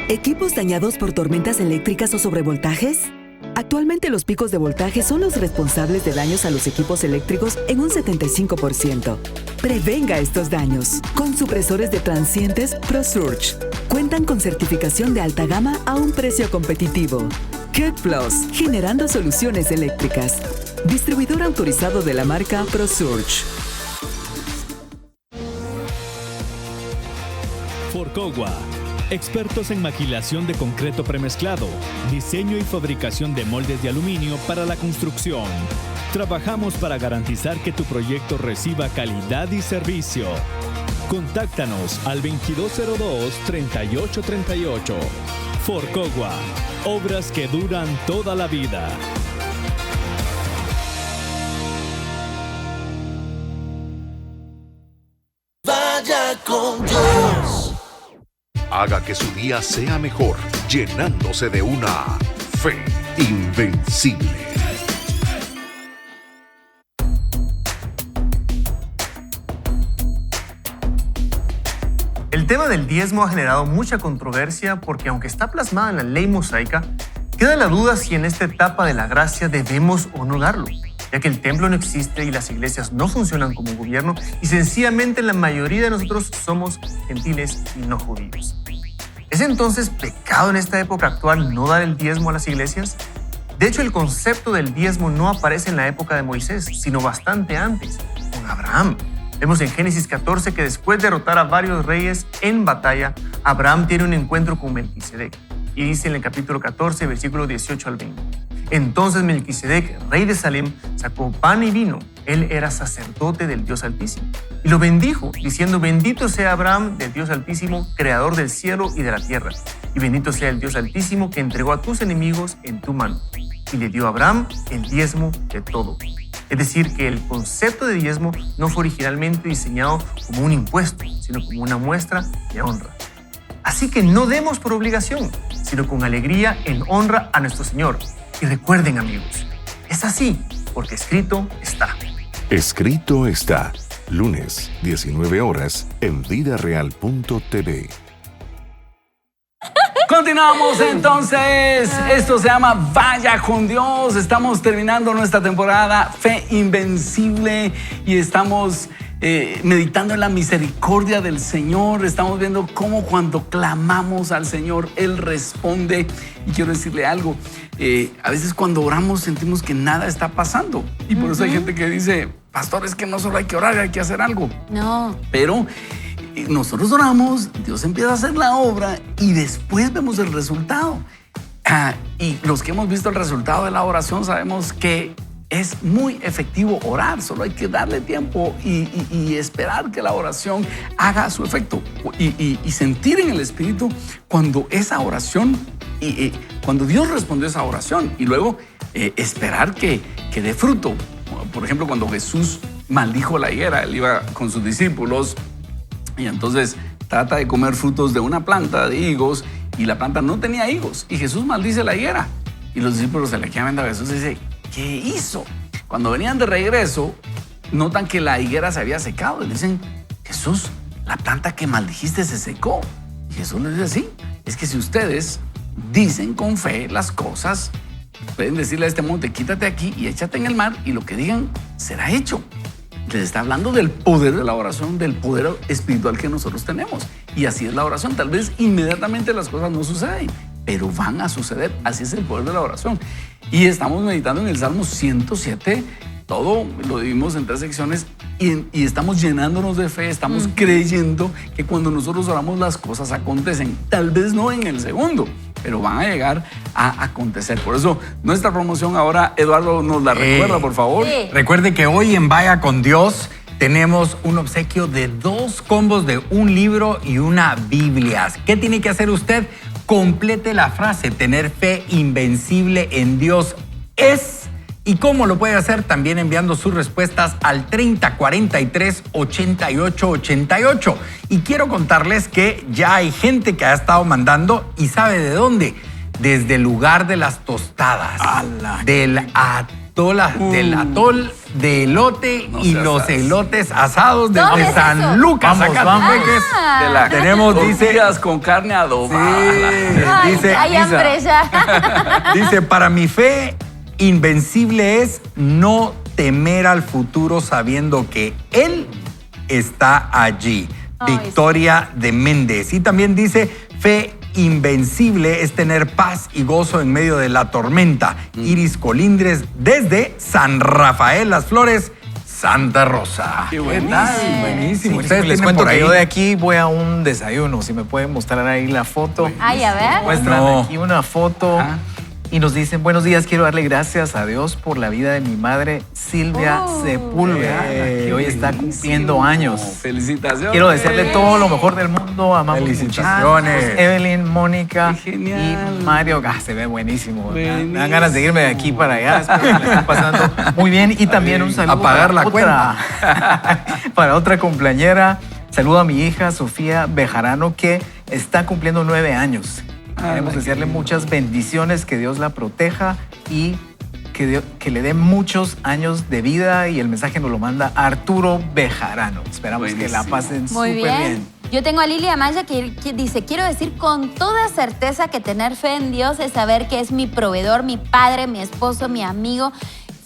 ¿Equipos dañados por tormentas eléctricas o sobrevoltajes? Actualmente los picos de voltaje son los responsables de daños a los equipos eléctricos en un 75%. Prevenga estos daños con supresores de transientes ProSurge. Cuentan con certificación de alta gama a un precio competitivo. Cut Plus, generando soluciones eléctricas. Distribuidor autorizado de la marca ProSurge.
Forcogua, expertos en maquilación de concreto premezclado, diseño y fabricación de moldes de aluminio para la construcción. Trabajamos para garantizar que tu proyecto reciba calidad y servicio. Contáctanos al 2202-3838. Forcogua, obras que duran toda la vida.
Vaya con Dios.
Haga que su día sea mejor, llenándose de una fe invencible.
El tema del diezmo ha generado mucha controversia porque, aunque está plasmada en la ley mosaica, queda la duda si en esta etapa de la gracia debemos o no darlo, ya que el templo no existe y las iglesias no funcionan como gobierno y sencillamente la mayoría de nosotros somos gentiles y no judíos. ¿Es entonces pecado en esta época actual no dar el diezmo a las iglesias? De hecho, el concepto del diezmo no aparece en la época de Moisés, sino bastante antes, con Abraham. Vemos en Génesis 14 que después de derrotar a varios reyes en batalla, Abraham tiene un encuentro con Melquisedec. Y dice en el capítulo 14, versículos 18 al 20. Entonces Melquisedec, rey de Salem, sacó pan y vino. Él era sacerdote del Dios Altísimo. Y lo bendijo, diciendo: bendito sea Abraham del Dios Altísimo, creador del cielo y de la tierra. Y bendito sea el Dios Altísimo que entregó a tus enemigos en tu mano. Y le dio a Abraham el diezmo de todo. Es decir, que el concepto de diezmo no fue originalmente diseñado como un impuesto, sino como una muestra de honra. Así que no demos por obligación, sino con alegría en honra a nuestro Señor. Y recuerden, amigos, es así porque escrito está.
Escrito está. Lunes, 19 horas, en vidareal.tv.
Continuamos entonces. Esto se llama Vaya con Dios. Estamos terminando nuestra temporada Fe Invencible y estamos meditando en la misericordia del Señor. Estamos viendo cómo cuando clamamos al Señor, Él responde. Y quiero decirle algo. A veces cuando oramos sentimos que nada está pasando. Y por eso hay gente que dice: pastor, es que no solo hay que orar, hay que hacer algo.
No.
Pero nosotros oramos, Dios empieza a hacer la obra y después vemos el resultado. Y los que hemos visto el resultado de la oración sabemos que es muy efectivo orar. Solo hay que darle tiempo y esperar que la oración haga su efecto y sentir en el Espíritu cuando esa oración, cuando Dios respondió a esa oración, y luego esperar que dé fruto. Por ejemplo, cuando Jesús maldijo la higuera, Él iba con sus discípulos y entonces trata de comer frutos de una planta de higos y la planta no tenía higos y Jesús maldice la higuera y los discípulos se le quedan viendo a Jesús y dicen: ¿qué hizo? Cuando venían de regreso notan que la higuera se había secado y le dicen: Jesús, la planta que maldijiste se secó. Y Jesús les dice: sí, es que si ustedes dicen con fe las cosas, pueden decirle a este monte: quítate aquí y échate en el mar, y lo que digan será hecho. Les está hablando del poder de la oración, del poder espiritual que nosotros tenemos. Y así es la oración. Tal vez inmediatamente las cosas no suceden, pero van a suceder. Así es el poder de la oración. Y estamos meditando en el Salmo 107. Todo lo dividimos en 3 secciones y estamos llenándonos de fe. Estamos creyendo que cuando nosotros oramos las cosas acontecen. Tal vez no en el segundo, pero van a llegar a acontecer. Por eso, nuestra promoción ahora, Eduardo, nos la recuerda, por favor.
Sí. Recuerde que hoy en Vaya con Dios tenemos un obsequio de 2 combos de un libro y una Biblia. ¿Qué tiene que hacer usted? Complete la frase, tener fe invencible en Dios es. ¿Y cómo lo puede hacer? También enviando sus respuestas al 3043 8888. Y quiero contarles que ya hay gente que ha estado mandando y sabe de dónde. Desde el lugar de las tostadas, del atol de elote y los elotes asados desde San Lucas.
Vamos.
Tenemos, dice,
tortillas con carne adobada.
Ay,
dice,
hay hambre ya.
dice, para mi fe invencible es no temer al futuro sabiendo que Él está allí. Victoria de Méndez. Y también dice, fe invencible es tener paz y gozo en medio de la tormenta. Iris Colindres desde San Rafael Las Flores, Santa Rosa.
Qué buenísimo.
Buenísimo.
Sí,
Ustedes
les
tienen
cuento
por
que
ahí.
yo de aquí voy a un desayuno. Si me pueden mostrar ahí la foto.
Ay, a ver.
Muestran aquí una foto y nos dicen, buenos días, quiero darle gracias a Dios por la vida de mi madre Silvia Sepúlveda, que hoy está cumpliendo años.
Felicitaciones.
Quiero desearle todo lo mejor del mundo. Amamos
Felicitaciones.
mucho a Evelyn, Mónica
Genial.
y Mario. Se ve buenísimo. Me dan ganas de irme de aquí para allá. Espero que la estén pasando muy bien. Y también un saludo
A pagar la
para otra cumpleañera. Saludo a mi hija Sofía Bejarano, que está cumpliendo 9 años. Queremos desearle muchas bendiciones, que Dios la proteja y que le dé muchos años de vida. Y el mensaje nos lo manda Arturo Bejarano. Esperamos que la pasen
Muy
súper bien.
Yo tengo a Lili Amaya que dice, quiero decir con toda certeza que tener fe en Dios es saber que es mi proveedor, mi padre, mi esposo, mi amigo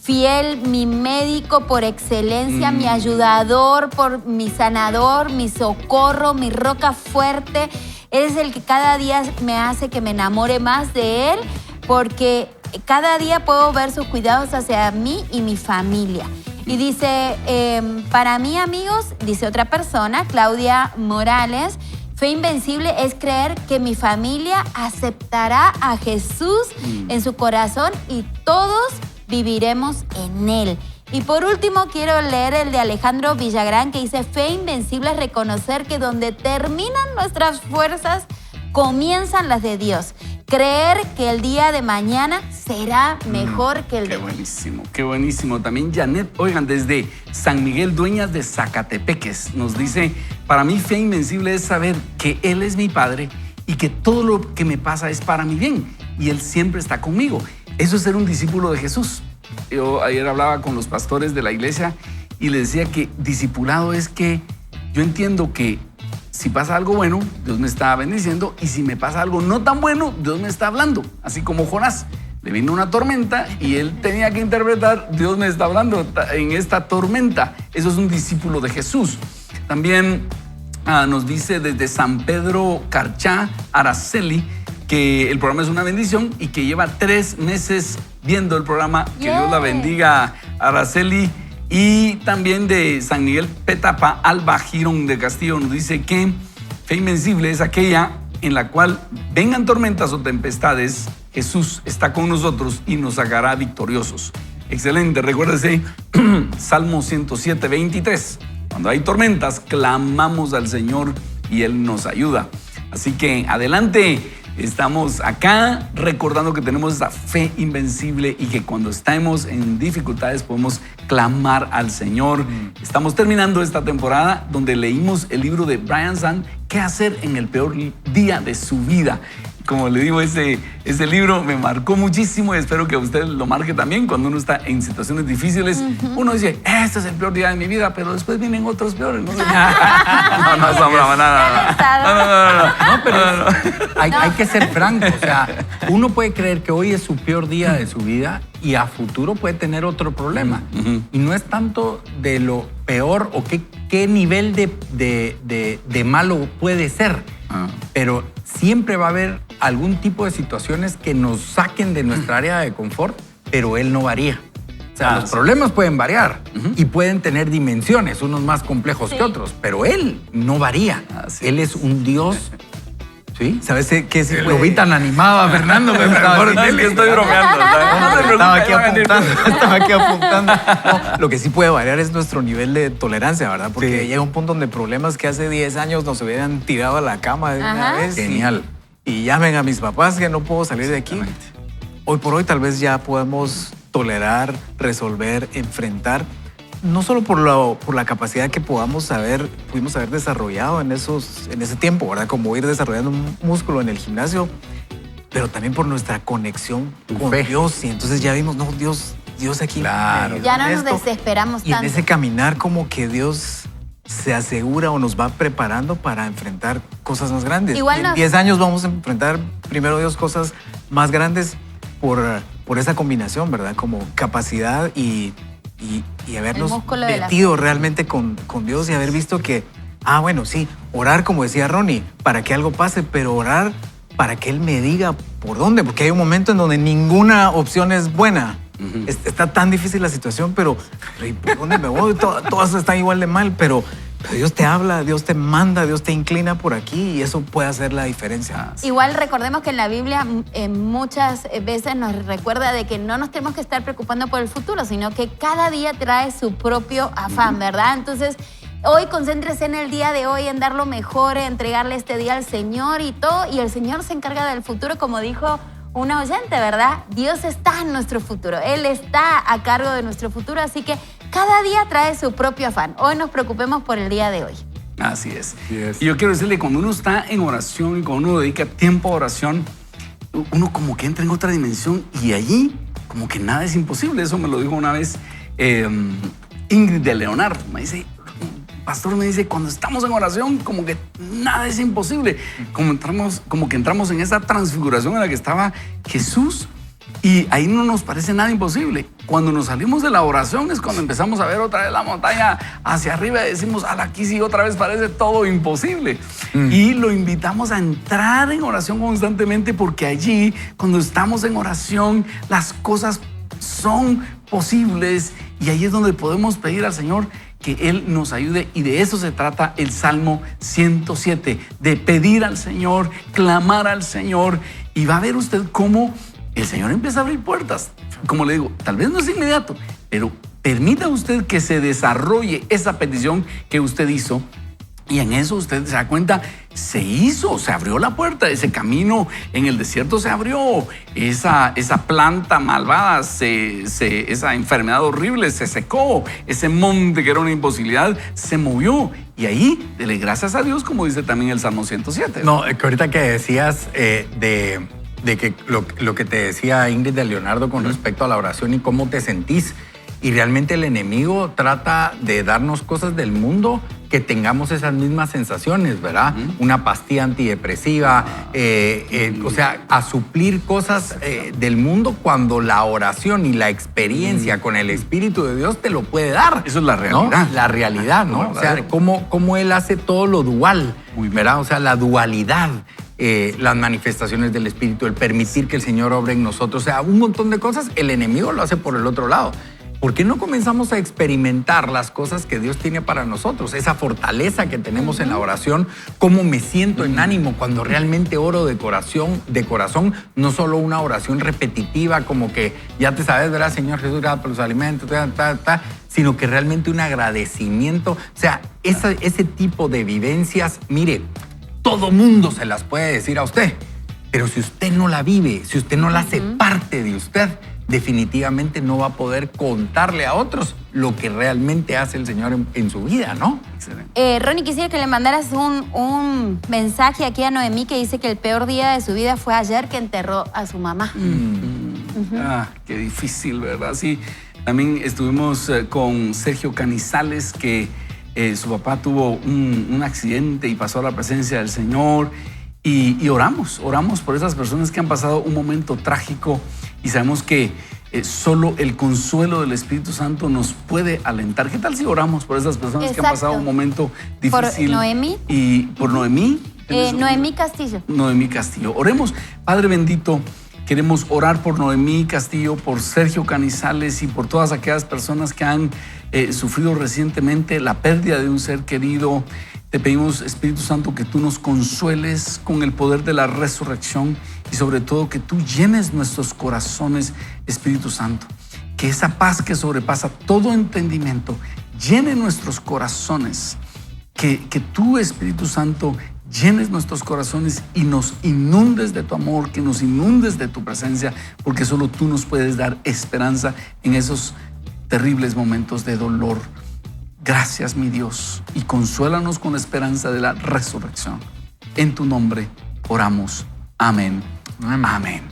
fiel, mi médico por excelencia, mi ayudador, mi sanador, mi socorro, mi roca fuerte. Es el que cada día me hace que me enamore más de él, porque cada día puedo ver sus cuidados hacia mí y mi familia. Y dice, para mí, amigos, dice otra persona, Claudia Morales, fe invencible es creer que mi familia aceptará a Jesús en su corazón y todos viviremos en él. Y por último, quiero leer el de Alejandro Villagrán, que dice, fe invencible es reconocer que donde terminan nuestras fuerzas, comienzan las de Dios. Creer que el día de mañana será mejor que el de hoy.
Buenísimo, qué buenísimo. También Janet, oigan, desde San Miguel, Dueñas de Zacatepeques, nos dice, para mí fe invencible es saber que Él es mi Padre y que todo lo que me pasa es para mi bien y Él siempre está conmigo. Eso es ser un discípulo de Jesús. Yo ayer hablaba con los pastores de la iglesia y les decía que discipulado es que yo entiendo que si pasa algo bueno, Dios me está bendiciendo, y si me pasa algo no tan bueno, Dios me está hablando. Así como Jonás, le vino una tormenta y él tenía que interpretar, Dios me está hablando en esta tormenta. Eso es un discípulo de Jesús. También nos dice desde San Pedro Carchá, Araceli, que el programa es una bendición y que lleva 3 meses viendo el programa. Que Dios la bendiga, Araceli. Y también de San Miguel Petapa, Alba Girón de Castillo, nos dice que fe invencible es aquella en la cual vengan tormentas o tempestades, Jesús está con nosotros y nos sacará victoriosos. Excelente, recuérdese Salmo 107, 23. Cuando hay tormentas, clamamos al Señor y Él nos ayuda. Así que adelante. Estamos acá recordando que tenemos esa fe invencible y que cuando estamos en dificultades podemos clamar al Señor. Estamos terminando esta temporada donde leímos el libro de Brian Zahnd, ¿Qué hacer en el peor día de su vida? Como le digo, ese libro me marcó muchísimo y espero que a usted lo marque también. Cuando uno está en situaciones difíciles, uno dice, este es el peor día de mi vida, pero después vienen otros peores. No,
pero hay que ser franco. O sea, uno puede creer que hoy es su peor día de su vida y a futuro puede tener otro problema. Y no es tanto de lo peor o qué nivel de malo puede ser, pero siempre va a haber algún tipo de situaciones que nos saquen de nuestra área de confort, pero Él no varía. O sea, los problemas pueden variar y pueden tener dimensiones, unos más complejos que otros, pero Él no varía. Él es un Dios
Sí. ¿Sabes qué? Sí
lo vi tan animado a Fernando.
Es que estoy bromeando.
Estaba aquí apuntando. No, lo que sí puede variar es nuestro nivel de tolerancia, ¿verdad? Porque llega un punto donde problemas que hace 10 años nos hubieran tirado a la cama de una vez.
Genial.
Y llamen a mis papás que no puedo salir de aquí. Hoy por hoy tal vez ya podemos tolerar, resolver, enfrentar, no solo por la capacidad que pudimos haber desarrollado en ese tiempo, ¿verdad? Como ir desarrollando un músculo en el gimnasio, pero también por nuestra conexión con Dios. Y entonces ya vimos, no, Dios aquí.
Claro.
Ya no nos desesperamos tanto.
Y en ese caminar como que Dios se asegura o nos va preparando para enfrentar cosas más grandes.
Igual
en 10 años vamos a enfrentar, primero Dios, cosas más grandes por esa combinación, ¿verdad? Como capacidad y habernos metido realmente con Dios y haber visto que, bueno, sí, orar, como decía Ronnie, para que algo pase, pero orar para que Él me diga por dónde, porque hay un momento en donde ninguna opción es buena. Está tan difícil la situación, pero ¿por dónde me voy? Todas están igual de mal, pero Dios te habla, Dios te manda, Dios te inclina por aquí y eso puede hacer la diferencia.
Igual recordemos que en la Biblia muchas veces nos recuerda de que no nos tenemos que estar preocupando por el futuro, sino que cada día trae su propio afán, ¿verdad? Entonces, hoy concéntrese en el día de hoy, en dar lo mejor, en entregarle este día al Señor y todo, y el Señor se encarga del futuro, como dijo una oyente, ¿verdad? Dios está en nuestro futuro, Él está a cargo de nuestro futuro, así que cada día trae su propio afán. Hoy nos preocupemos por el día de hoy.
Así es. Y yo quiero decirle, cuando uno está en oración y cuando uno dedica tiempo a oración, uno como que entra en otra dimensión y allí como que nada es imposible. Eso me lo dijo una vez Ingrid de Leonardo. Me dice, pastor, me dice, cuando estamos en oración, como que nada es imposible. Como que entramos en esa transfiguración en la que estaba Jesús y ahí no nos parece nada imposible. Cuando nos salimos de la oración es cuando empezamos a ver otra vez la montaña hacia arriba y decimos, aquí sí otra vez parece todo imposible. Y lo invitamos a entrar en oración constantemente porque allí, cuando estamos en oración, las cosas son posibles y ahí es donde podemos pedir al Señor que Él nos ayude, y de eso se trata el Salmo 107, de pedir al Señor, clamar al Señor, y va a ver usted cómo el Señor empieza a abrir puertas. Como le digo, tal vez no es inmediato, pero permita usted que se desarrolle esa petición que usted hizo, y en eso usted se da cuenta, se abrió la puerta, ese camino en el desierto se abrió, esa planta malvada, esa enfermedad horrible se secó, ese monte que era una imposibilidad se movió. Y ahí, dele gracias a Dios, como dice también el Salmo 107.
No, que ahorita que decías de que lo que te decía Ingrid de Leonardo con respecto a la oración y cómo te sentís, y realmente el enemigo trata de darnos cosas del mundo que tengamos esas mismas sensaciones, ¿verdad? Una pastilla antidepresiva, o sea, a suplir cosas del mundo cuando la oración y la experiencia con el Espíritu de Dios te lo puede dar.
Eso es la realidad.
¿No? La realidad, ¿no? O sea, cómo Él hace todo lo dual, ¿verdad? O sea, la dualidad. Las manifestaciones del Espíritu, el permitir que el Señor obre en nosotros, o sea, un montón de cosas, el enemigo lo hace por el otro lado. ¿Por qué no comenzamos a experimentar las cosas que Dios tiene para nosotros? Esa fortaleza que tenemos en la oración, cómo me siento en ánimo cuando realmente oro de corazón, no solo una oración repetitiva como que ya te sabes, ¿verdad? Señor Jesús, gracias por los alimentos, sino que realmente un agradecimiento. O sea, ese tipo de vivencias, mire, todo mundo se las puede decir a usted, pero si usted no la vive, si usted no la hace parte de usted, definitivamente no va a poder contarle a otros lo que realmente hace el Señor en su vida, ¿no?
Ronnie, quisiera que le mandaras un mensaje aquí a Noemí que dice que el peor día de su vida fue ayer que enterró a su mamá.
Qué difícil, ¿verdad? Sí, también estuvimos con Sergio Canizales, que su papá tuvo un accidente y pasó a la presencia del Señor. Y oramos por esas personas que han pasado un momento trágico y sabemos que solo el consuelo del Espíritu Santo nos puede alentar. ¿Qué tal si oramos por esas personas que han pasado un momento difícil?
¿Por Noemí?
Y por Noemí.
Noemí Castillo.
Noemí Castillo. Oremos. Padre bendito, queremos orar por Noemí Castillo, por Sergio Canizales y por todas aquellas personas que han sufrido recientemente la pérdida de un ser querido. Te pedimos, Espíritu Santo, que tú nos consueles con el poder de la resurrección y sobre todo que tú llenes nuestros corazones, Espíritu Santo. Que esa paz que sobrepasa todo entendimiento llene nuestros corazones. Que tú, Espíritu Santo, llenes nuestros corazones y nos inundes de tu amor, que nos inundes de tu presencia, porque solo tú nos puedes dar esperanza en esos terribles momentos de dolor. Gracias, mi Dios, y consuélanos con la esperanza de la resurrección. En tu nombre oramos. Amén. Amén.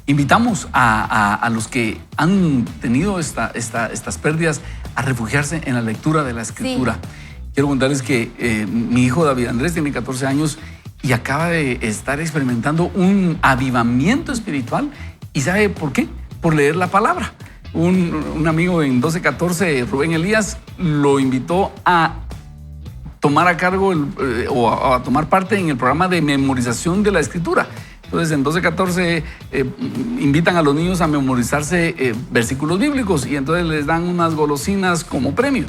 Invitamos a los que han tenido estas pérdidas a refugiarse en la lectura de la Escritura. Sí. Quiero contarles que mi hijo David Andrés tiene 14 años y acaba de estar experimentando un avivamiento espiritual. ¿Y sabe por qué? Por leer la palabra. Un amigo en 1214, Rubén Elías, lo invitó a tomar a cargo o a tomar parte en el programa de memorización de la Escritura. Entonces, en 1214 invitan a los niños a memorizarse versículos bíblicos y entonces les dan unas golosinas como premio.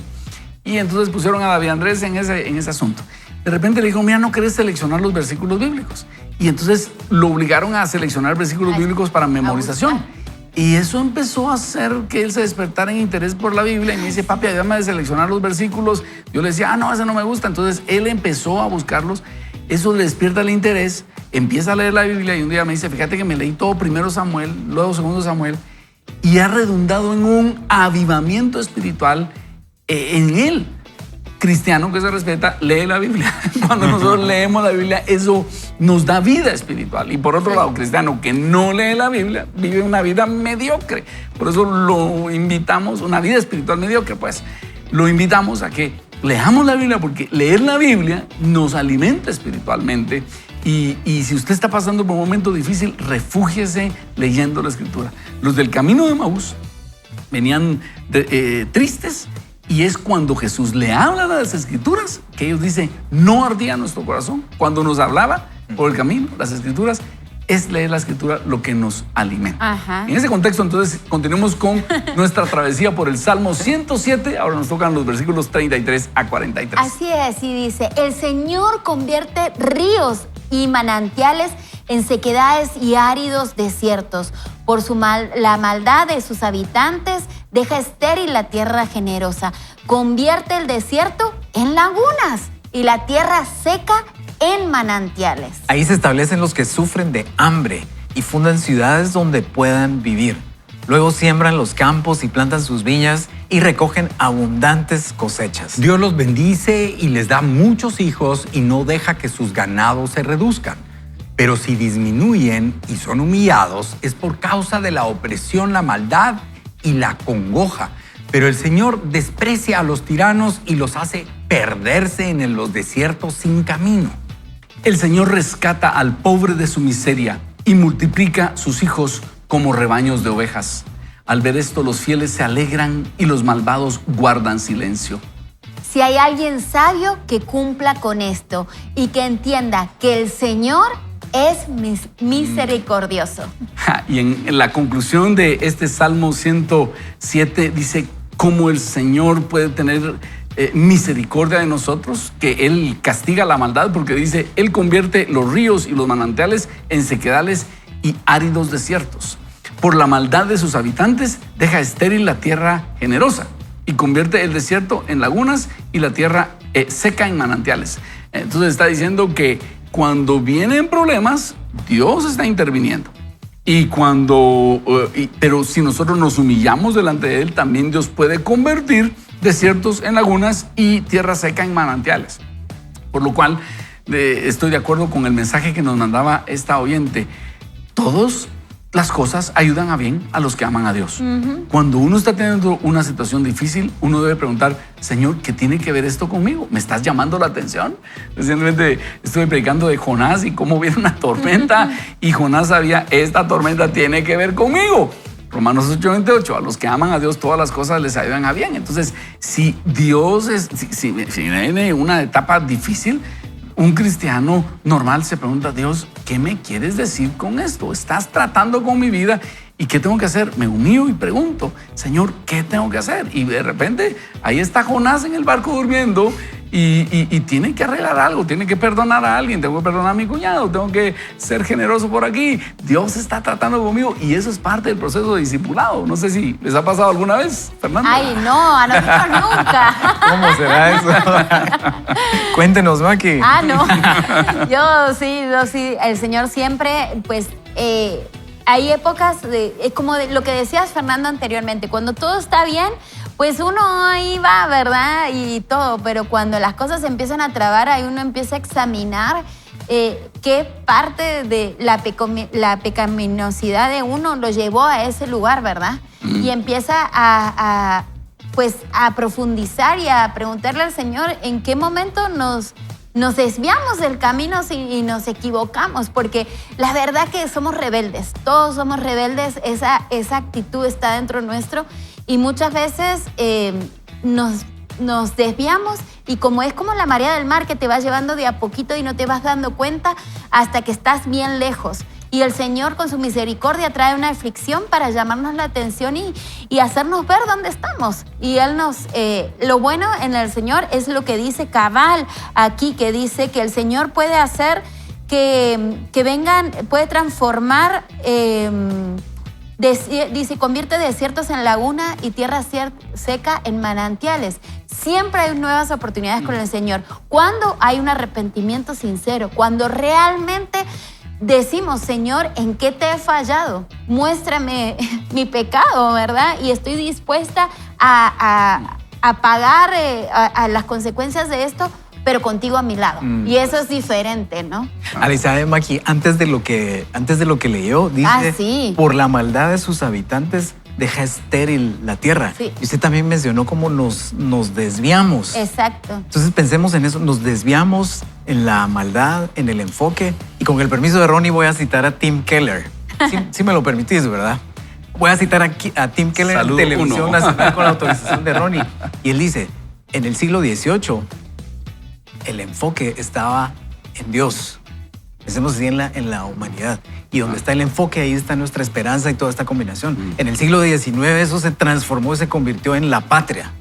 Y entonces pusieron a David Andrés en ese asunto. De repente le dijo, mira, ¿no querés seleccionar los versículos bíblicos? Y entonces lo obligaron a seleccionar versículos bíblicos para memorización. Y eso empezó a hacer que él se despertara en interés por la Biblia y me dice, papi, ayúdame a seleccionar los versículos. Yo le decía, no, ese no me gusta. Entonces él empezó a buscarlos. Eso le despierta el interés, empieza a leer la Biblia y un día me dice, fíjate que me leí todo primero Samuel, luego segundo Samuel y ha redundado en un avivamiento espiritual en él. Cristiano que se respeta, lee la Biblia. Cuando nosotros leemos la Biblia, eso nos da vida espiritual. Y por otro lado, cristiano que no lee la Biblia, vive una vida mediocre. Por eso lo invitamos, una vida espiritual mediocre, pues. Lo invitamos a que leamos la Biblia, porque leer la Biblia nos alimenta espiritualmente. Y si usted está pasando por un momento difícil, refúgiese leyendo la Escritura. Los del camino de Emaús venían tristes. Y es cuando Jesús le habla de las Escrituras que ellos dicen, no ardía nuestro corazón. Cuando nos hablaba por el camino, las Escrituras, es leer la Escritura lo que nos alimenta. Ajá. En ese contexto, entonces, continuemos con nuestra travesía por el Salmo 107. Ahora nos tocan los versículos 33 a 43.
Así es, y dice, el Señor convierte ríos y manantiales en sequedades y áridos desiertos. Por la maldad de sus habitantes, deja estéril la tierra generosa. Convierte el desierto en lagunas y la tierra seca en manantiales.
Ahí se establecen los que sufren de hambre y fundan ciudades donde puedan vivir. Luego siembran los campos y plantan sus viñas y recogen abundantes cosechas.
Dios los bendice y les da muchos hijos y no deja que sus ganados se reduzcan. Pero si disminuyen y son humillados, es por causa de la opresión, la maldad y la congoja. Pero el Señor desprecia a los tiranos y los hace perderse en los desiertos sin camino.
El Señor rescata al pobre de su miseria y multiplica sus hijos como rebaños de ovejas. Al ver esto, los fieles se alegran y los malvados guardan silencio.
Si hay alguien sabio, que cumpla con esto y que entienda que el Señor es misericordioso.
Y en la conclusión de este Salmo 107 dice cómo el Señor puede tener misericordia de nosotros, que Él castiga la maldad, porque dice, Él convierte los ríos y los manantiales en sequedales y áridos desiertos. Por la maldad de sus habitantes, deja estéril la tierra generosa y convierte el desierto en lagunas y la tierra seca en manantiales. Entonces está diciendo que cuando vienen problemas, Dios está interviniendo. Pero si nosotros nos humillamos delante de Él, también Dios puede convertir desiertos en lagunas y tierra seca en manantiales. Por lo cual, estoy de acuerdo con el mensaje que nos mandaba esta oyente. Todas las cosas ayudan a bien a los que aman a Dios. Cuando uno está teniendo una situación difícil, uno debe preguntar, Señor, ¿qué tiene que ver esto conmigo? ¿Me estás llamando la atención? Recientemente estuve predicando de Jonás y cómo viene una tormenta y Jonás sabía, esta tormenta tiene que ver conmigo. Romanos 8:28, a los que aman a Dios todas las cosas les ayudan a bien. Entonces, si viene una etapa difícil, un cristiano normal se pregunta, Dios, ¿qué me quieres decir con esto? ¿Estás tratando con mi vida? ¿Y qué tengo que hacer? Me humillo y pregunto, Señor, ¿qué tengo que hacer? Y de repente, ahí está Jonás en el barco durmiendo y tiene que arreglar algo, tiene que perdonar a alguien, tengo que perdonar a mi cuñado, tengo que ser generoso por aquí. Dios está tratando conmigo y eso es parte del proceso de discipulado. No sé si les ha pasado alguna vez, Fernando.
Ay, no, a nosotros nunca.
¿Cómo será eso? Cuéntenos, Maki.
No. Yo sí. El Señor siempre, pues, hay épocas, como de lo que decías, Fernando, anteriormente. Cuando todo está bien, pues uno ahí va, ¿verdad? Y todo. Pero cuando las cosas se empiezan a trabar, ahí uno empieza a examinar qué parte de la pecaminosidad de uno lo llevó a ese lugar, ¿verdad? Y empieza a profundizar y a preguntarle al Señor en qué momento nos desviamos del camino y nos equivocamos, porque la verdad que somos rebeldes, todos somos rebeldes, esa actitud está dentro nuestro y muchas veces nos desviamos y como es como la marea del mar que te va llevando de a poquito y no te vas dando cuenta hasta que estás bien lejos. Y el Señor con su misericordia trae una aflicción para llamarnos la atención y hacernos ver dónde estamos. Y Él lo bueno en el Señor es lo que dice cabal aquí, que dice que el Señor puede hacer puede transformar, dice, convierte desiertos en laguna y tierra seca en manantiales. Siempre hay nuevas oportunidades con el Señor. Cuando hay un arrepentimiento sincero, cuando realmente decimos, Señor, ¿en qué te he fallado? Muéstrame mi pecado, ¿verdad? Y estoy dispuesta a pagar a las consecuencias de esto, pero contigo a mi lado. Y eso es diferente, ¿no?
Alisa, Maki, antes de lo que leyó, dice, por la maldad de sus habitantes deja estéril la tierra. Sí. Y usted también mencionó cómo nos desviamos.
Exacto.
Entonces pensemos en eso, nos desviamos en la maldad, en el enfoque. Y con el permiso de Ronnie voy a citar a Tim Keller. Sí me lo permitís, ¿verdad? Voy a citar a Tim Keller en Televisión Nacional con la autorización de Ronnie. Y él dice, en el siglo XVIII, el enfoque estaba en Dios. Pensemos así en la humanidad. Y donde está el enfoque, ahí está nuestra esperanza y toda esta combinación. En el siglo XIX eso se transformó y se convirtió en la patria.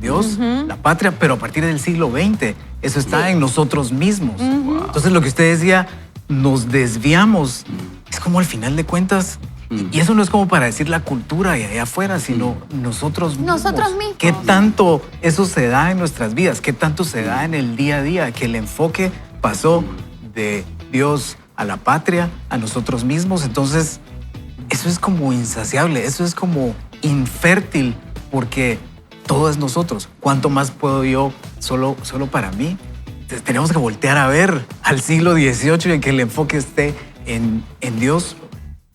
Dios, la patria, pero a partir del siglo XX eso está en nosotros mismos. Entonces lo que usted decía, nos desviamos. Es como al final de cuentas, y eso no es como para decir la cultura y allá afuera, sino nosotros mismos.
Nosotros mismos.
¿Qué tanto eso se da en nuestras vidas? ¿Qué tanto se da en el día a día? Que el enfoque pasó de Dios a la patria, a nosotros mismos. Entonces, eso es como insaciable, eso es como infértil, porque todo es nosotros. ¿Cuánto más puedo yo solo para mí? Entonces, tenemos que voltear a ver al siglo XVIII y que el enfoque esté en Dios,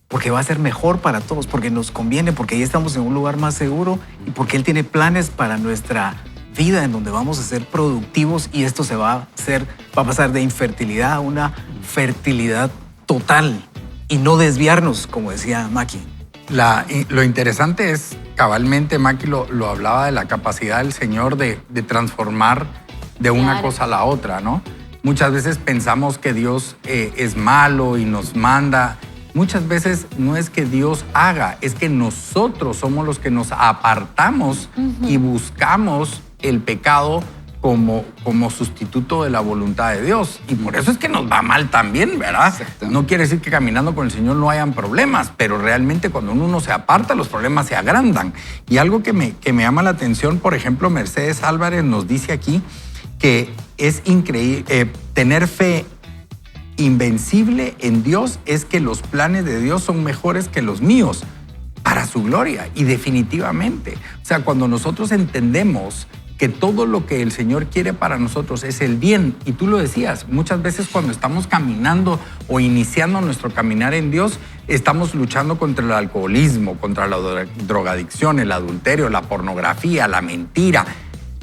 porque va a ser mejor para todos, porque nos conviene, porque ahí estamos en un lugar más seguro y porque Él tiene planes para nuestra vida en donde vamos a ser productivos y esto va a pasar de infertilidad a una fertilidad total y no desviarnos, como decía Maki.
Lo interesante es, cabalmente, Maki lo hablaba de la capacidad del Señor de transformar de una cosa a la otra, ¿no? Muchas veces pensamos que Dios es malo y nos manda. Muchas veces no es que Dios haga, es que nosotros somos los que nos apartamos y buscamos el pecado como sustituto de la voluntad de Dios. Y por eso es que nos va mal también, ¿verdad? No quiere decir que caminando con el Señor no hayan problemas, pero realmente cuando uno se aparta, los problemas se agrandan. Y algo que me llama la atención, por ejemplo, Mercedes Álvarez nos dice aquí que es increíble, tener fe invencible en Dios es que los planes de Dios son mejores que los míos para su gloria. Y definitivamente, o sea, cuando nosotros entendemos que todo lo que el Señor quiere para nosotros es el bien, y tú lo decías, muchas veces cuando estamos caminando o iniciando nuestro caminar en Dios, estamos luchando contra el alcoholismo, contra la drogadicción, el adulterio, la pornografía, la mentira.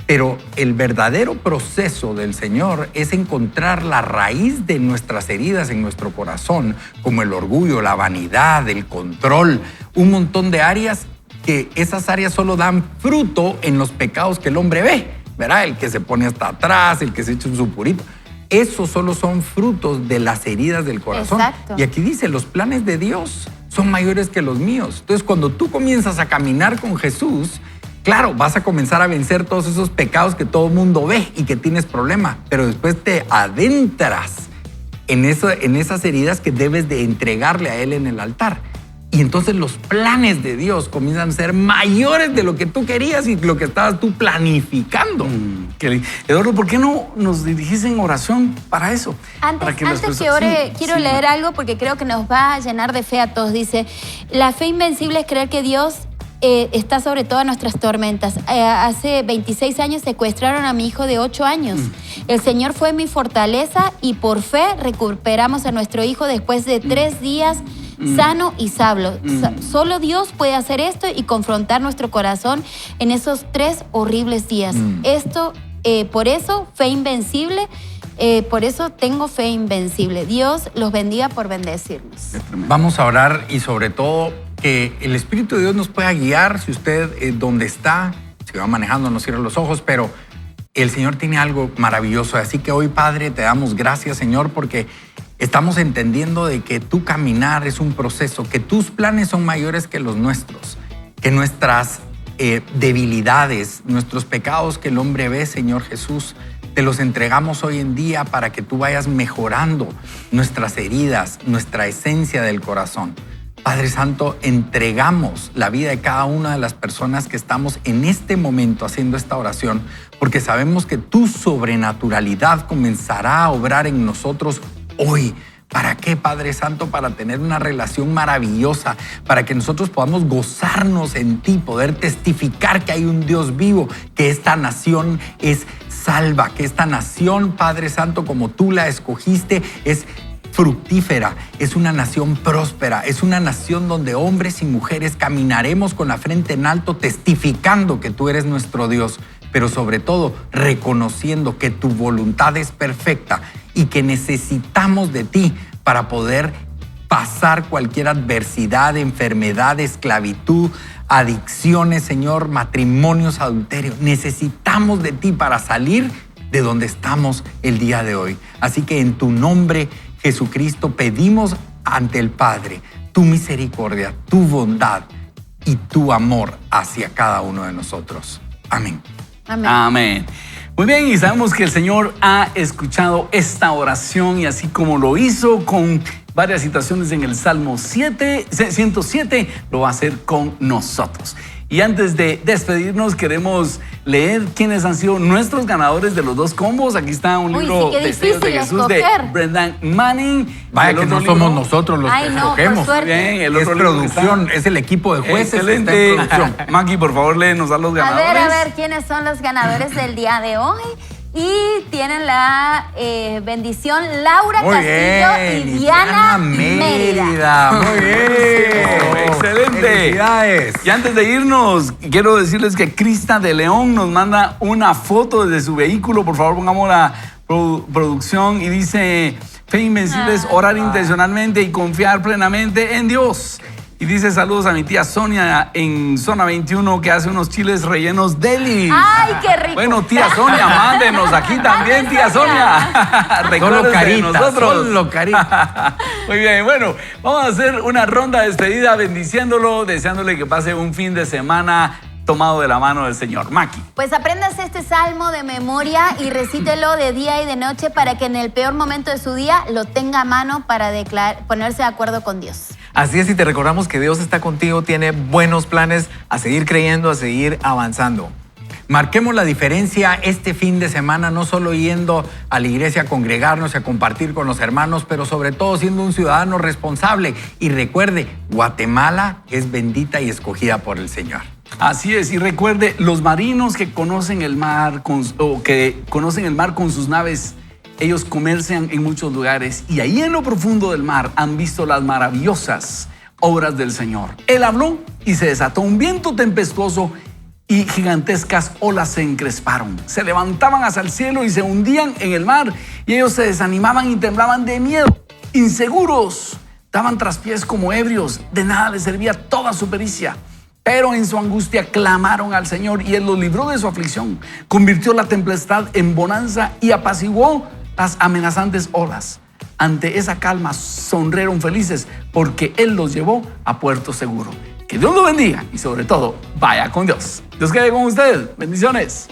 Pero el verdadero proceso del Señor es encontrar la raíz de nuestras heridas en nuestro corazón, como el orgullo, la vanidad, el control, un montón de áreas que esas áreas solo dan fruto en los pecados que el hombre ve, ¿verdad? El que se pone hasta atrás, el que se echa un supurito. Esos solo son frutos de las heridas del corazón.
Exacto.
Y aquí dice, los planes de Dios son mayores que los míos. Entonces, cuando tú comienzas a caminar con Jesús, claro, vas a comenzar a vencer todos esos pecados que todo el mundo ve y que tienes problema, pero después te adentras en esas heridas que debes de entregarle a Él en el altar. Y entonces los planes de Dios comienzan a ser mayores de lo que tú querías y lo que estabas tú planificando.
Eduardo, ¿por qué no nos dirigís en oración para eso?
Antes que ore, quiero leer algo porque creo que nos va a llenar de fe a todos. Dice, la fe invencible es creer que Dios está sobre todas nuestras tormentas. Hace 26 años secuestraron a mi hijo de 8 años. El Señor fue mi fortaleza y por fe recuperamos a nuestro hijo después de 3 días sano y sabio. Solo Dios puede hacer esto y confrontar nuestro corazón en esos 3 horribles días. Por eso, fe invencible. Por eso tengo fe invencible. Dios los bendiga por bendecirnos.
Vamos a orar y sobre todo que el Espíritu de Dios nos pueda guiar. Si usted donde está, si va manejando, no cierre los ojos, pero el Señor tiene algo maravilloso. Así que hoy, Padre, te damos gracias, Señor, porque estamos entendiendo de que tu caminar es un proceso, que tus planes son mayores que los nuestros, que nuestras debilidades, nuestros pecados que el hombre ve, Señor Jesús, te los entregamos hoy en día para que tú vayas mejorando nuestras heridas, nuestra esencia del corazón. Padre Santo, entregamos la vida de cada una de las personas que estamos en este momento haciendo esta oración, porque sabemos que tu sobrenaturalidad comenzará a obrar en nosotros hoy. ¿Para qué, Padre Santo? Para tener una relación maravillosa, para que nosotros podamos gozarnos en ti, poder testificar que hay un Dios vivo, que esta nación es salva, que esta nación, Padre Santo, como tú la escogiste, es fructífera, es una nación próspera, es una nación donde hombres y mujeres caminaremos con la frente en alto, testificando que tú eres nuestro Dios, pero sobre todo reconociendo que tu voluntad es perfecta y que necesitamos de ti para poder pasar cualquier adversidad, enfermedad, esclavitud, adicciones, Señor, matrimonios, adulterio. Necesitamos de ti para salir de donde estamos el día de hoy. Así que en tu nombre, Jesucristo, pedimos ante el Padre tu misericordia, tu bondad y tu amor hacia cada uno de nosotros. Amén.
Amén.
Amén. Muy bien, y sabemos que el Señor ha escuchado esta oración y así como lo hizo con varias situaciones en el Salmo 107, lo va a hacer con nosotros. Y antes de despedirnos, queremos leer quiénes han sido nuestros ganadores de los 2 combos. Aquí está un libro de Deseos de Jesús de Brendan Manning.
Vaya que no somos nosotros los que escogemos.
Bien, el otro
es producción, es el equipo de jueces.
Excelente.
Que está en producción.
Maki, por favor, léenos a los ganadores.
A ver, ¿quiénes son los ganadores del día de hoy? Y tienen la bendición Laura
Muy
Castillo
bien,
y Diana Mérida.
Muy bien.
Excelente.
Felicidades.
Y antes de irnos, quiero decirles que Crista de León nos manda una foto desde su vehículo. Por favor, pongamos la producción y dice: fe invencible es orar intencionalmente y confiar plenamente en Dios. Y dice: saludos a mi tía Sonia en Zona 21 que hace unos chiles rellenos deli.
¡Ay, qué rico!
Bueno, tía Sonia, mándenos aquí también, tía Sonia.
Solo carita,
nosotros.
solo carita.
Muy bien, bueno, vamos a hacer una ronda de despedida bendiciéndolo, deseándole que pase un fin de semana tomado de la mano del Señor. Maki.
Pues apréndase este salmo de memoria y recítelo de día y de noche para que en el peor momento de su día lo tenga a mano para ponerse de acuerdo con Dios.
Así es, y te recordamos que Dios está contigo, tiene buenos planes, a seguir creyendo, a seguir avanzando.
Marquemos la diferencia este fin de semana, no solo yendo a la iglesia a congregarnos y a compartir con los hermanos, pero sobre todo siendo un ciudadano responsable. Y recuerde, Guatemala es bendita y escogida por el Señor.
Así es, y recuerde, los marinos que conocen el mar con sus naves, ellos comercian en muchos lugares y ahí en lo profundo del mar han visto las maravillosas obras del Señor. Él habló y se desató un viento tempestuoso y gigantescas olas se encresparon. Se levantaban hacia el cielo y se hundían en el mar y ellos se desanimaban y temblaban de miedo, inseguros, daban traspiés como ebrios, de nada les servía toda su pericia. Pero en su angustia clamaron al Señor y Él los libró de su aflicción. Convirtió la tempestad en bonanza y apaciguó las amenazantes olas. Ante esa calma sonrieron felices porque Él los llevó a puerto seguro. Que Dios lo bendiga y sobre todo, vaya con Dios. Dios quede con ustedes. Bendiciones.